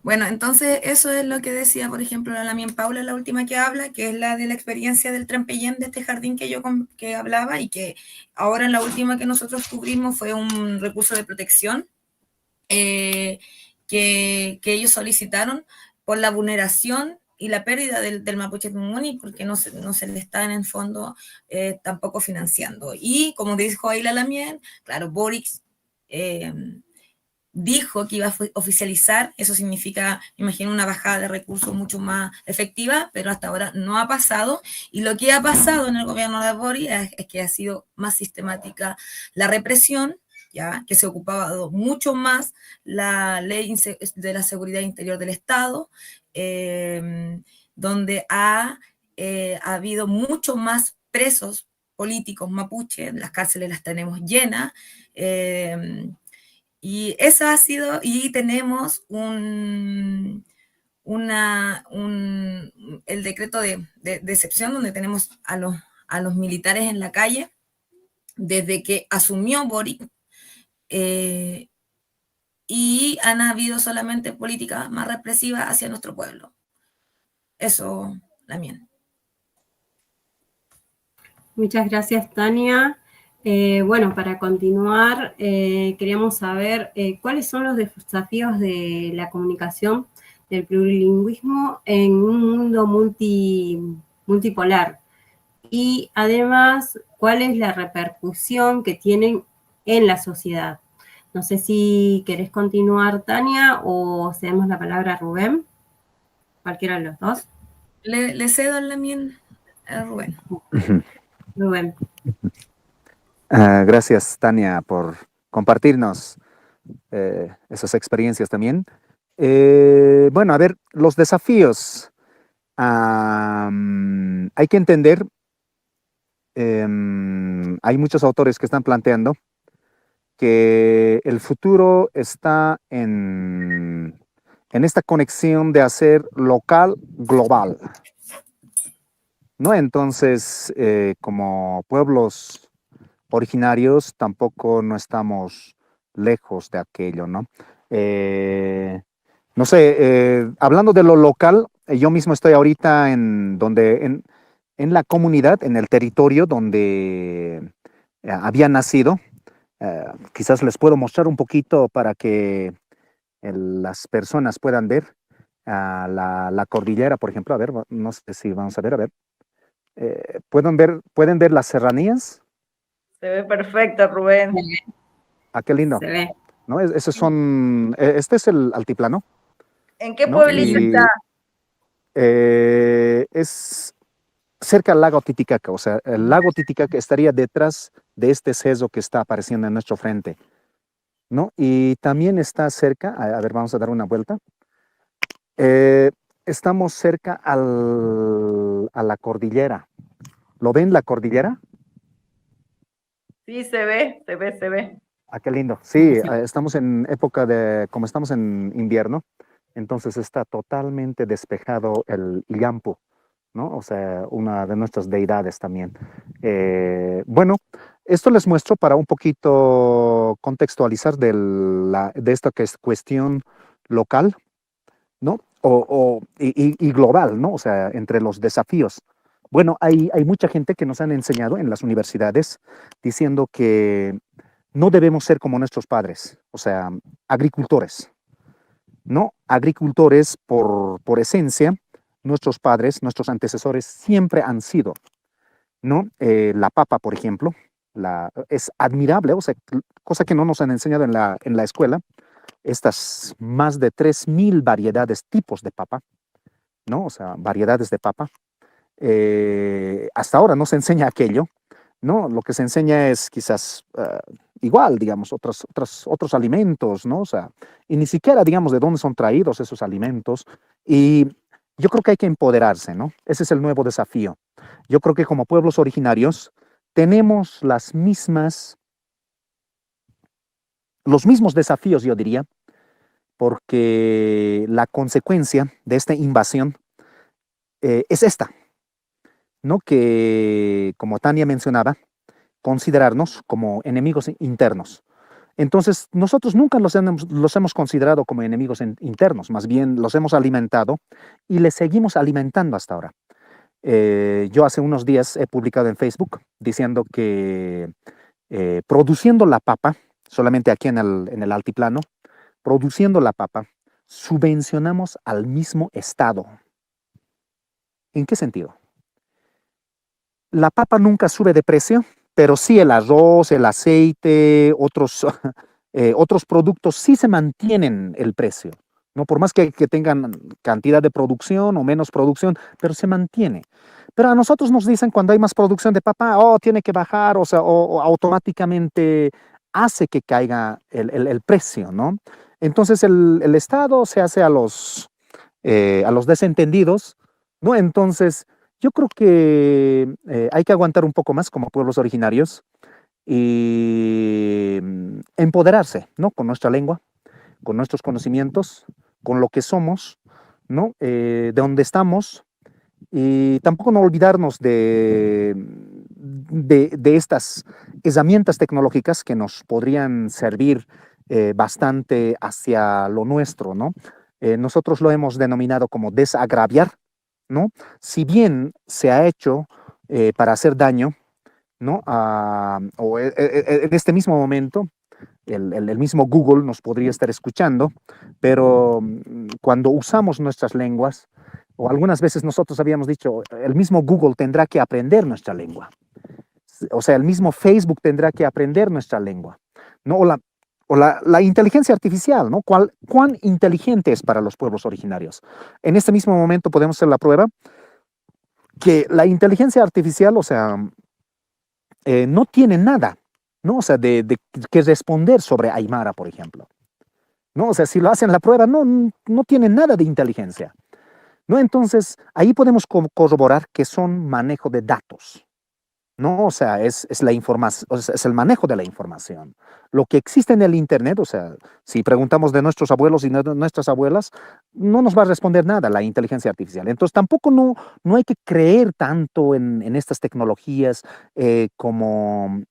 Bueno, entonces eso es lo que decía, por ejemplo, la Lamien Paula, la última que habla, que es la de la experiencia del trampellén de este jardín que hablaba, y que ahora la última que nosotros cubrimos fue un recurso de protección que ellos solicitaron por la vulneración y la pérdida del Mapuche Tumuni, porque no se le está en el fondo tampoco financiando. Y como dijo ahí la Lamien, claro, Boric dijo que iba a oficializar, eso significa, imagino, una bajada de recursos mucho más efectiva, pero hasta ahora no ha pasado, y lo que ha pasado en el gobierno de Boric es que ha sido más sistemática la represión, ya que se ha ocupado mucho más la ley de la seguridad interior del Estado, donde ha habido mucho más presos políticos mapuche, las cárceles las tenemos llenas, y esa ha sido, y tenemos el decreto de excepción, donde tenemos a los militares en la calle desde que asumió Boric, y han habido solamente políticas más represivas hacia nuestro pueblo. Eso, Lamien. Muchas gracias, Tania. Bueno, para continuar, queríamos saber cuáles son los desafíos de la comunicación, del plurilingüismo en un mundo multipolar, y además, cuál es la repercusión que tienen en la sociedad. No sé si querés continuar, Tania, o cedemos la palabra a Rubén, cualquiera de los dos. Le cedo a Lamien a Rubén. Rubén. Gracias, Tania, por compartirnos esas experiencias también. Bueno, a ver, los desafíos. Hay que entender, hay muchos autores que están planteando que el futuro está en esta conexión de hacer local global, ¿no? Entonces, como pueblos originarios, tampoco no estamos lejos de aquello, ¿no? No sé, hablando de lo local, yo mismo estoy ahorita en la comunidad, en el territorio donde había nacido. Quizás les puedo mostrar un poquito para que las personas puedan ver la cordillera, por ejemplo. A ver, no sé si vamos a ver. ¿Pueden ver las serranías? Se ve perfecto, Rubén. Qué lindo. Se ve. ¿No? Este es el altiplano. ¿En qué ¿no? pueblito está? Es cerca del lago Titicaca, o sea, el lago Titicaca estaría detrás de este cerro que está apareciendo en nuestro frente, ¿no? Y también está cerca, a ver, vamos a dar una vuelta. Estamos cerca a la cordillera. ¿Lo ven la cordillera? Sí, se ve. Qué lindo. Sí, estamos en época como estamos en invierno, entonces está totalmente despejado el Illampu, ¿no? O sea, una de nuestras deidades también. Bueno, esto les muestro para un poquito contextualizar de esta que es cuestión local, ¿no? Y global, ¿no? O sea, entre los desafíos. Bueno, hay mucha gente que nos han enseñado en las universidades diciendo que no debemos ser como nuestros padres, o sea, agricultores, ¿no? Agricultores por esencia, nuestros padres, nuestros antecesores siempre han sido, ¿no? La papa, por ejemplo, es admirable, o sea, cosa que no nos han enseñado en la escuela, estas más de 3.000 variedades, tipos de papa, ¿no? O sea, variedades de papa. Hasta ahora no se enseña aquello, ¿no? Lo que se enseña es quizás igual, digamos, otros alimentos, ¿no? O sea, y ni siquiera, digamos, de dónde son traídos esos alimentos. Y yo creo que hay que empoderarse, ¿no? Ese es el nuevo desafío. Yo creo que como pueblos originarios tenemos los mismos desafíos, yo diría, porque la consecuencia de esta invasión es esta, ¿no? Que, como Tania mencionaba, considerarnos como enemigos internos. Entonces, nosotros nunca los hemos considerado como enemigos internos, más bien los hemos alimentado y les seguimos alimentando hasta ahora. Yo hace unos días he publicado en Facebook diciendo que produciendo la papa, solamente aquí en el altiplano, produciendo la papa, subvencionamos al mismo Estado. ¿En qué sentido? La papa nunca sube de precio, pero sí el arroz, el aceite, otros productos sí se mantienen el precio, ¿no? Por más que tengan cantidad de producción o menos producción, pero se mantiene. Pero a nosotros nos dicen cuando hay más producción de papa, tiene que bajar, o sea, o automáticamente hace que caiga el precio, ¿no? Entonces el Estado se hace a los desentendidos, ¿no? Entonces yo creo que hay que aguantar un poco más como pueblos originarios y empoderarse, ¿no? Con nuestra lengua, con nuestros conocimientos, con lo que somos, ¿no? De dónde estamos y tampoco no olvidarnos de estas herramientas tecnológicas que nos podrían servir bastante hacia lo nuestro, ¿no? Nosotros lo hemos denominado como desagraviar, ¿no? Si bien se ha hecho para hacer daño, ¿no? En este mismo momento, el mismo Google nos podría estar escuchando, pero cuando usamos nuestras lenguas, o algunas veces nosotros habíamos dicho, el mismo Google tendrá que aprender nuestra lengua. O sea, el mismo Facebook tendrá que aprender nuestra lengua, ¿no? O la inteligencia artificial, ¿no? ¿Cuán inteligente es para los pueblos originarios? En este mismo momento podemos hacer la prueba que la inteligencia artificial, o sea, no tiene nada, ¿no? O sea, de que responder sobre Aymara, por ejemplo, ¿no? O sea, si lo hacen la prueba, no tiene nada de inteligencia, ¿no? Entonces, ahí podemos corroborar que son manejo de datos, ¿no? O sea, es la información, o sea, es el manejo de la información. Lo que existe en el Internet, o sea, si preguntamos de nuestros abuelos y de nuestras abuelas, no nos va a responder nada la inteligencia artificial. Entonces, tampoco no hay que creer tanto en estas tecnologías como,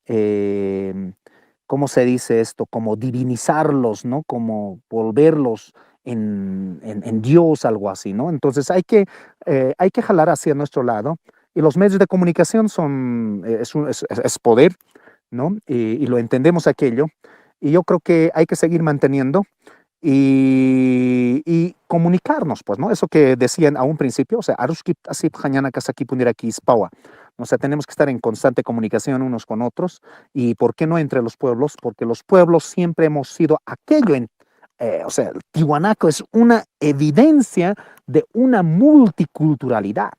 ¿cómo se dice esto? Como divinizarlos, ¿no? Como volverlos en Dios, algo así, ¿no? Entonces hay que jalar hacia nuestro lado, y los medios de comunicación es poder, ¿no? Y lo entendemos aquello, y yo creo que hay que seguir manteniendo y comunicarnos, pues, ¿no? Eso que decían a un principio, o sea, o sea, tenemos que estar en constante comunicación unos con otros, y ¿por qué no entre los pueblos? Porque los pueblos siempre hemos sido aquello o sea, el Tiwanaku es una evidencia de una multiculturalidad,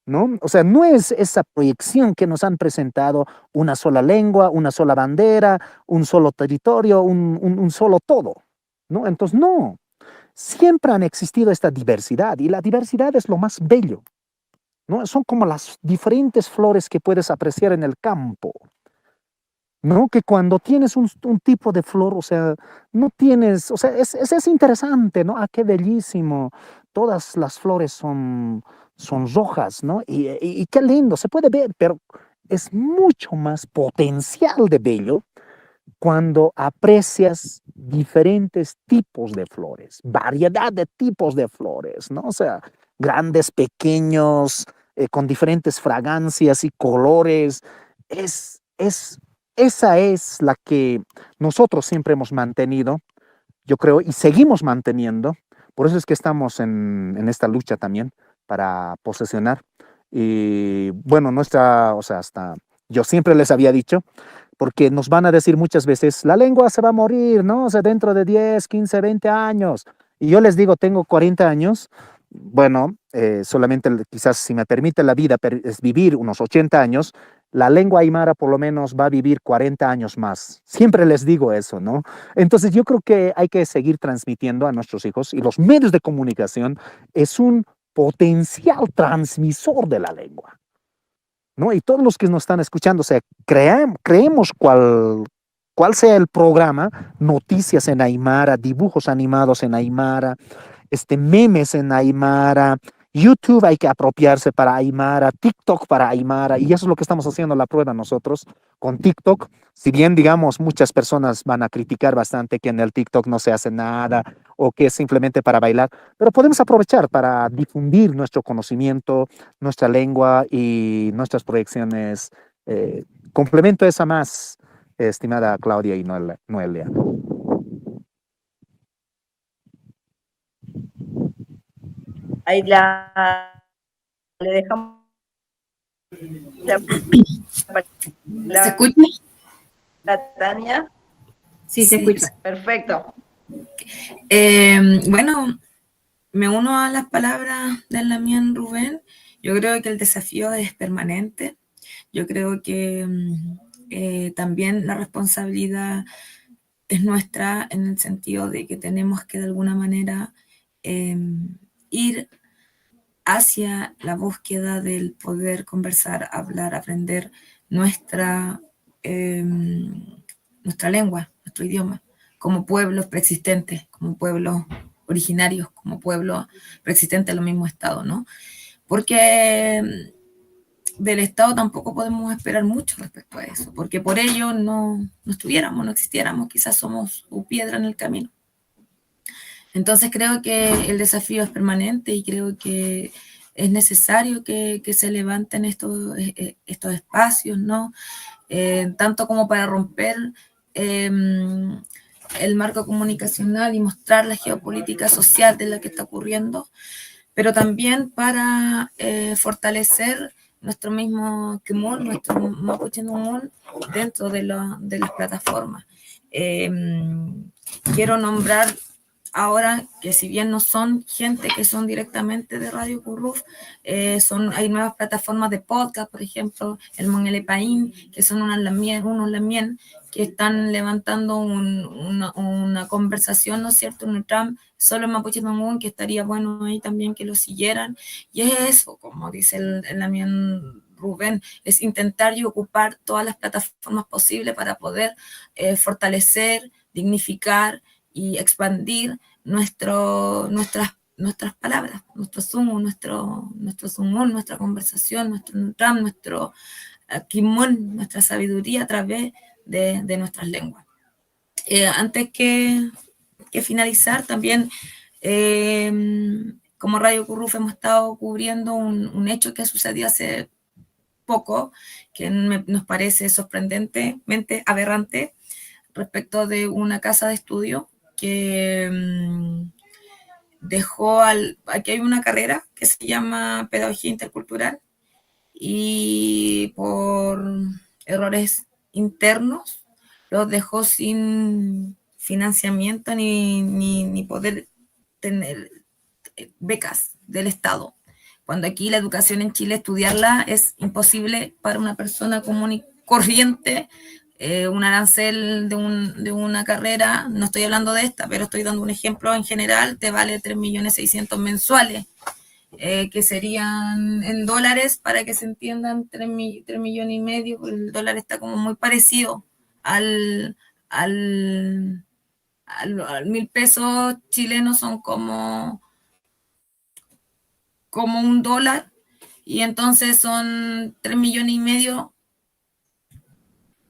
¿no? O sea, no es esa proyección que nos han presentado, una sola lengua, una sola bandera, un solo territorio, un solo todo, ¿no? Entonces, no. Siempre han existido esta diversidad, y la diversidad es lo más bello, ¿no? Son como las diferentes flores que puedes apreciar en el campo, ¿no? Que cuando tienes un tipo de flor, o sea, no tienes, o sea, es interesante, ¿no? Ah, qué bellísimo. Todas las flores son rojas, ¿no? Y qué lindo, se puede ver, pero es mucho más potencial de bello cuando aprecias diferentes tipos de flores, variedad de tipos de flores, ¿no? O sea, grandes, pequeños, con diferentes fragancias y colores. Esa es la que nosotros siempre hemos mantenido, yo creo, y seguimos manteniendo. Por eso es que estamos en esta lucha también para posesionar. Y bueno, o sea, yo siempre les había dicho, porque nos van a decir muchas veces, la lengua se va a morir, ¿no? O sea, dentro de 10, 15, 20 años. Y yo les digo, tengo 40 años, bueno, solamente quizás si me permite la vida es vivir unos 80 años, la lengua aymara por lo menos va a vivir 40 años más. Siempre les digo eso, ¿no? Entonces yo creo que hay que seguir transmitiendo a nuestros hijos, y los medios de comunicación es un potencial transmisor de la lengua, ¿no? Y todos los que nos están escuchando, o sea, creemos cuál sea el programa, noticias en aymara, dibujos animados en aymara, memes en aymara, YouTube hay que apropiarse para aymara, TikTok para aymara, y eso es lo que estamos haciendo la prueba nosotros con TikTok. Si bien, digamos, muchas personas van a criticar bastante que en el TikTok no se hace nada o que es simplemente para bailar, pero podemos aprovechar para difundir nuestro conocimiento, nuestra lengua y nuestras proyecciones. Complemento esa más, estimada Claudia y Noelia. Ahí le dejamos ¿Se escucha? Tania. Sí, se escucha. Perfecto. Bueno, me uno a las palabras de Damián Rubén. Yo creo que el desafío es permanente. Yo creo que también la responsabilidad es nuestra, en el sentido de que tenemos que de alguna manera ir hacia la búsqueda del poder conversar, hablar, aprender nuestra lengua, nuestro idioma, como pueblos preexistentes, como pueblos originarios, como pueblos preexistentes a los mismos estados, ¿no? Porque del Estado tampoco podemos esperar mucho respecto a eso, porque por ello no estuviéramos, no existiéramos, quizás somos piedra en el camino. Entonces creo que el desafío es permanente, y creo que es necesario que se levanten estos espacios, ¿no? Tanto como para romper el marco comunicacional y mostrar la geopolítica social de la que está ocurriendo, pero también para fortalecer nuestro mismo Kimon, nuestro Mapuche Numón dentro de las plataformas. Quiero nombrar ahora que, si bien no son gente que son directamente de Radio Curruf, hay nuevas plataformas de podcast, por ejemplo, el Monelepaín, que son unos lamien, que están levantando una conversación, ¿no es cierto?, un tram solo en Mapuche Mangún, que estaría bueno ahí también que lo siguieran. Y es eso, como dice el Lamien Rubén, es intentar y ocupar todas las plataformas posibles para poder fortalecer, dignificar y expandir nuestras palabras, nuestro sumo, nuestro sumón, nuestra conversación, nuestro nutram, nuestro kimón, nuestra sabiduría a través de nuestras lenguas. Antes que que finalizar. También, como Radio Curruf, hemos estado cubriendo un hecho que sucedió hace poco, que nos parece sorprendentemente aberrante, respecto de una casa de estudio que dejó aquí hay una carrera que se llama Pedagogía Intercultural, y por errores internos los dejó sin financiamiento ni poder tener becas del Estado. Cuando aquí la educación en Chile, estudiarla es imposible para una persona común y corriente. Un arancel de una carrera, no estoy hablando de esta, pero estoy dando un ejemplo en general, te vale 3.600.000 mensuales, que serían en dólares, para que se entiendan, 3 millones y medio. El dólar está como muy parecido al 1.000 pesos chilenos, son como un dólar, y entonces son 3 millones y medio,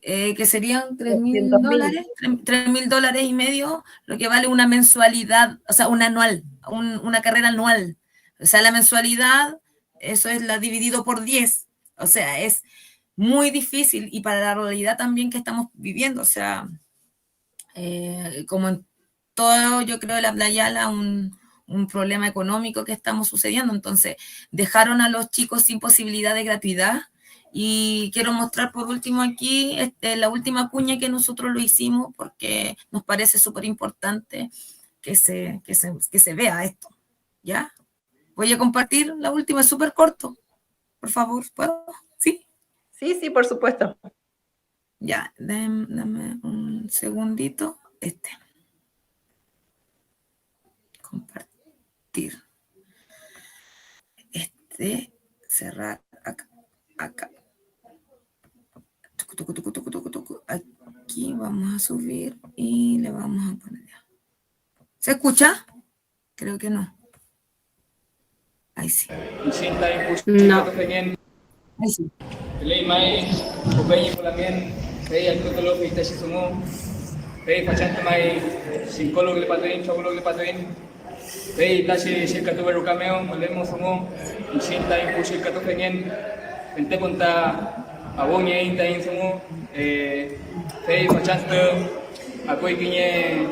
que serían 3.000 dólares, 3.000 dólares y medio, lo que vale una mensualidad, o sea, una anual, una carrera anual. O sea, la mensualidad, eso es la dividido por 10, o sea, es muy difícil, y para la realidad también que estamos viviendo, o sea, como en todo, yo creo, la Playala, un problema económico que estamos sucediendo. Entonces, dejaron a los chicos sin posibilidad de gratuidad. Y quiero mostrar por último aquí la última cuña que nosotros lo hicimos, porque nos parece súper importante que se vea esto, ¿ya? Voy a compartir la última, es súper corto. Por favor, ¿puedo? ¿Sí? Sí, por supuesto. Ya, dame un segundito. Compartir. Cerrar acá. Aquí vamos a subir y le vamos a poner. ¿Se escucha? Creo que no. Ahí sí. No. Ahí sí. Pei tashi shirkatu berukame molemo sumo inshinta impu shirkatu fenyen ente punta abonya inta insumo pei fachanto akoi kiñe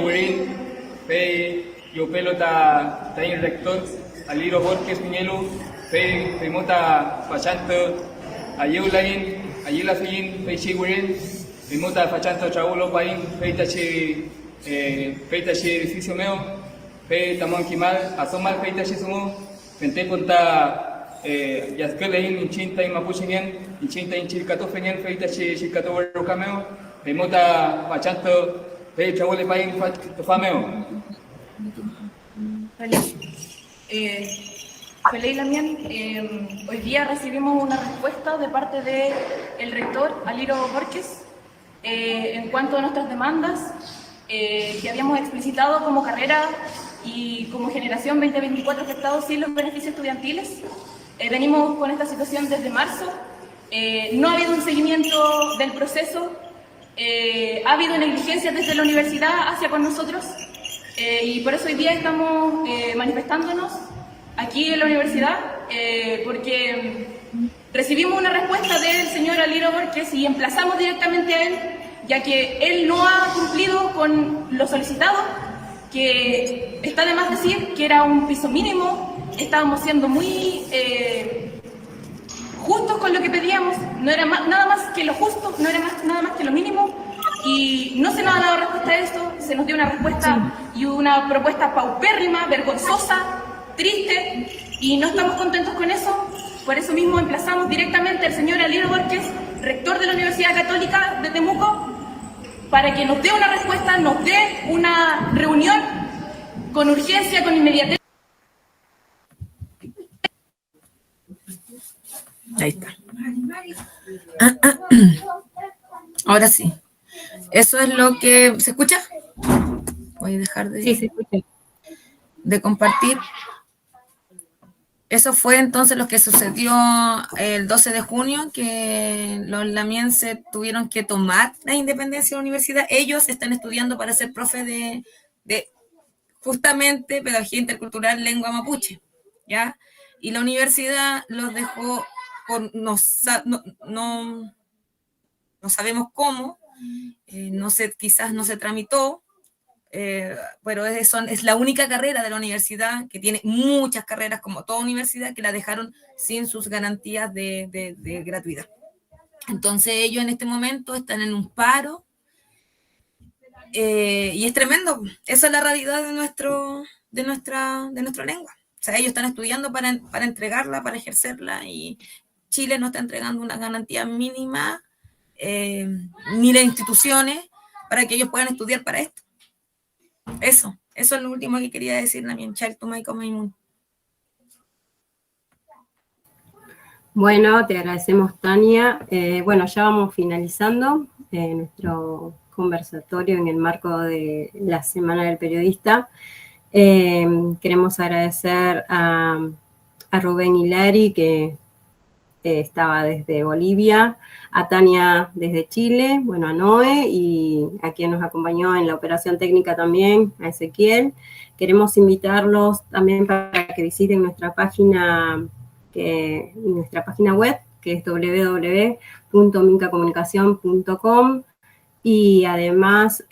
wirin pei yo pelota ta in rector aliro Borges Piñelo pei mota fachanto ayula fin pei shiwirin pei mota fachanto chaulo pain pei tashi edificio meo pe tamon kimal asomal pe tashi sumo pente punta yaskelein inchinta in mapuchingen inchinta in chirkato fenyen pe tashi chirkato rokameo pe mota pachanto pe chawole pain fameo. Feliz Lamien, hoy día recibimos una respuesta de parte del rector Aliro Borges en cuanto a nuestras demandas que habíamos explicitado como carrera y como generación 2024 afectados sin los beneficios estudiantiles. Venimos con esta situación desde marzo. No ha habido un seguimiento del proceso. Ha habido negligencia desde la universidad hacia con nosotros. Y por eso hoy día estamos manifestándonos aquí en la universidad, porque recibimos una respuesta del señor Aliro Borges y emplazamos directamente a él, ya que él no ha cumplido con lo solicitado, que está de más decir que era un piso mínimo. Estábamos siendo muy justos con lo que pedíamos, no era nada más que lo justo, no era nada más que lo mínimo, y no se nos ha dado respuesta a esto. Se nos dio una respuesta y una propuesta paupérrima, vergonzosa, triste, y no estamos contentos con eso. Por eso mismo emplazamos directamente al señor Aliro Borges, rector de la Universidad Católica de Temuco, para que nos dé una respuesta, nos dé una reunión con urgencia, con inmediatez. Ahí está. Ahora sí. Eso es lo que... ¿Se escucha? Voy a dejar de compartir. Eso fue entonces lo que sucedió el 12 de junio, que los lamienses tuvieron que tomar la independencia de la universidad. Ellos están estudiando para ser profe de de justamente pedagogía intercultural lengua mapuche, ¿ya? Y la universidad los dejó por no sabemos cómo, no sé, quizás no se tramitó, pero es la única carrera de la universidad que tiene muchas carreras, como toda universidad, que la dejaron sin sus garantías de gratuidad. Entonces ellos en este momento están en un paro, y es tremendo. Esa es la realidad de nuestra lengua. O sea, ellos están estudiando para entregarla, para ejercerla, y Chile no está entregando una garantía mínima, ni las instituciones, para que ellos puedan estudiar para esto. Eso es lo último que quería decir, Namien Chal, Tumaiko Maimun. Bueno, te agradecemos, Tania. Bueno, ya vamos finalizando nuestro conversatorio en el marco de la Semana del Periodista. Queremos agradecer a Rubén Hilari, que estaba desde Bolivia, a Tania desde Chile, bueno, a Noé, y a quien nos acompañó en la operación técnica también, a Ezequiel. Queremos invitarlos también para que visiten nuestra página web, que es www.mincacomunicacion.com, y además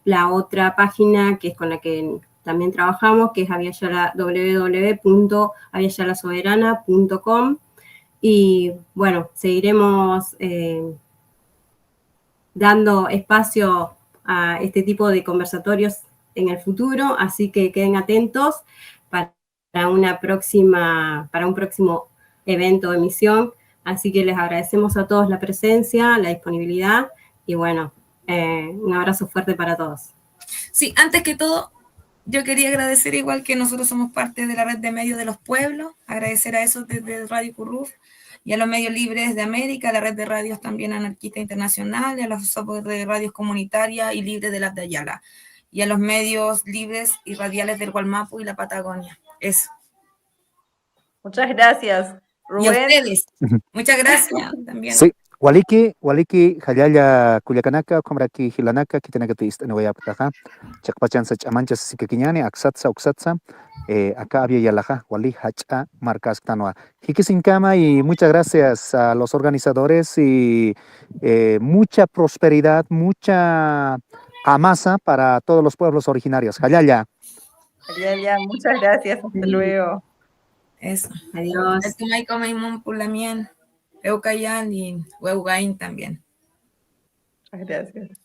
la otra página que es con la que también trabajamos, que es www.avialalasoberana.com, y bueno, seguiremos dando espacio a este tipo de conversatorios en el futuro, así que queden atentos para un próximo evento o emisión. Así que les agradecemos a todos la presencia, la disponibilidad, y bueno, un abrazo fuerte para todos. Sí, antes que todo, yo quería agradecer, igual que nosotros somos parte de la red de medios de los pueblos, agradecer a eso desde Radio Curruf y a los medios libres de América, a la red de radios también anarquista internacional, y a los software de radios comunitarias y libres de las de Ayala, y a los medios libres y radiales del Gualmapu y la Patagonia. Eso. Muchas gracias, Rubén. Y a ustedes, muchas gracias también. Sí, waliki hallalla kuyakanaka, komraki hilanaka, kitenakati istanawayaptaja, chakpachansa chamanchas sikakiñani, aksatsa, uksatsa, acá había yalaja, wali hacha, marcas tanua. Hikisinkama, y muchas gracias a los organizadores, y mucha prosperidad, mucha amasa para todos los pueblos originarios. Hallalla. Hallalla, muchas gracias, hasta luego. Eso. Adiós. El Tumaiko Maimun Pulamien, Eucayán y Hueugaín también. Muchas gracias.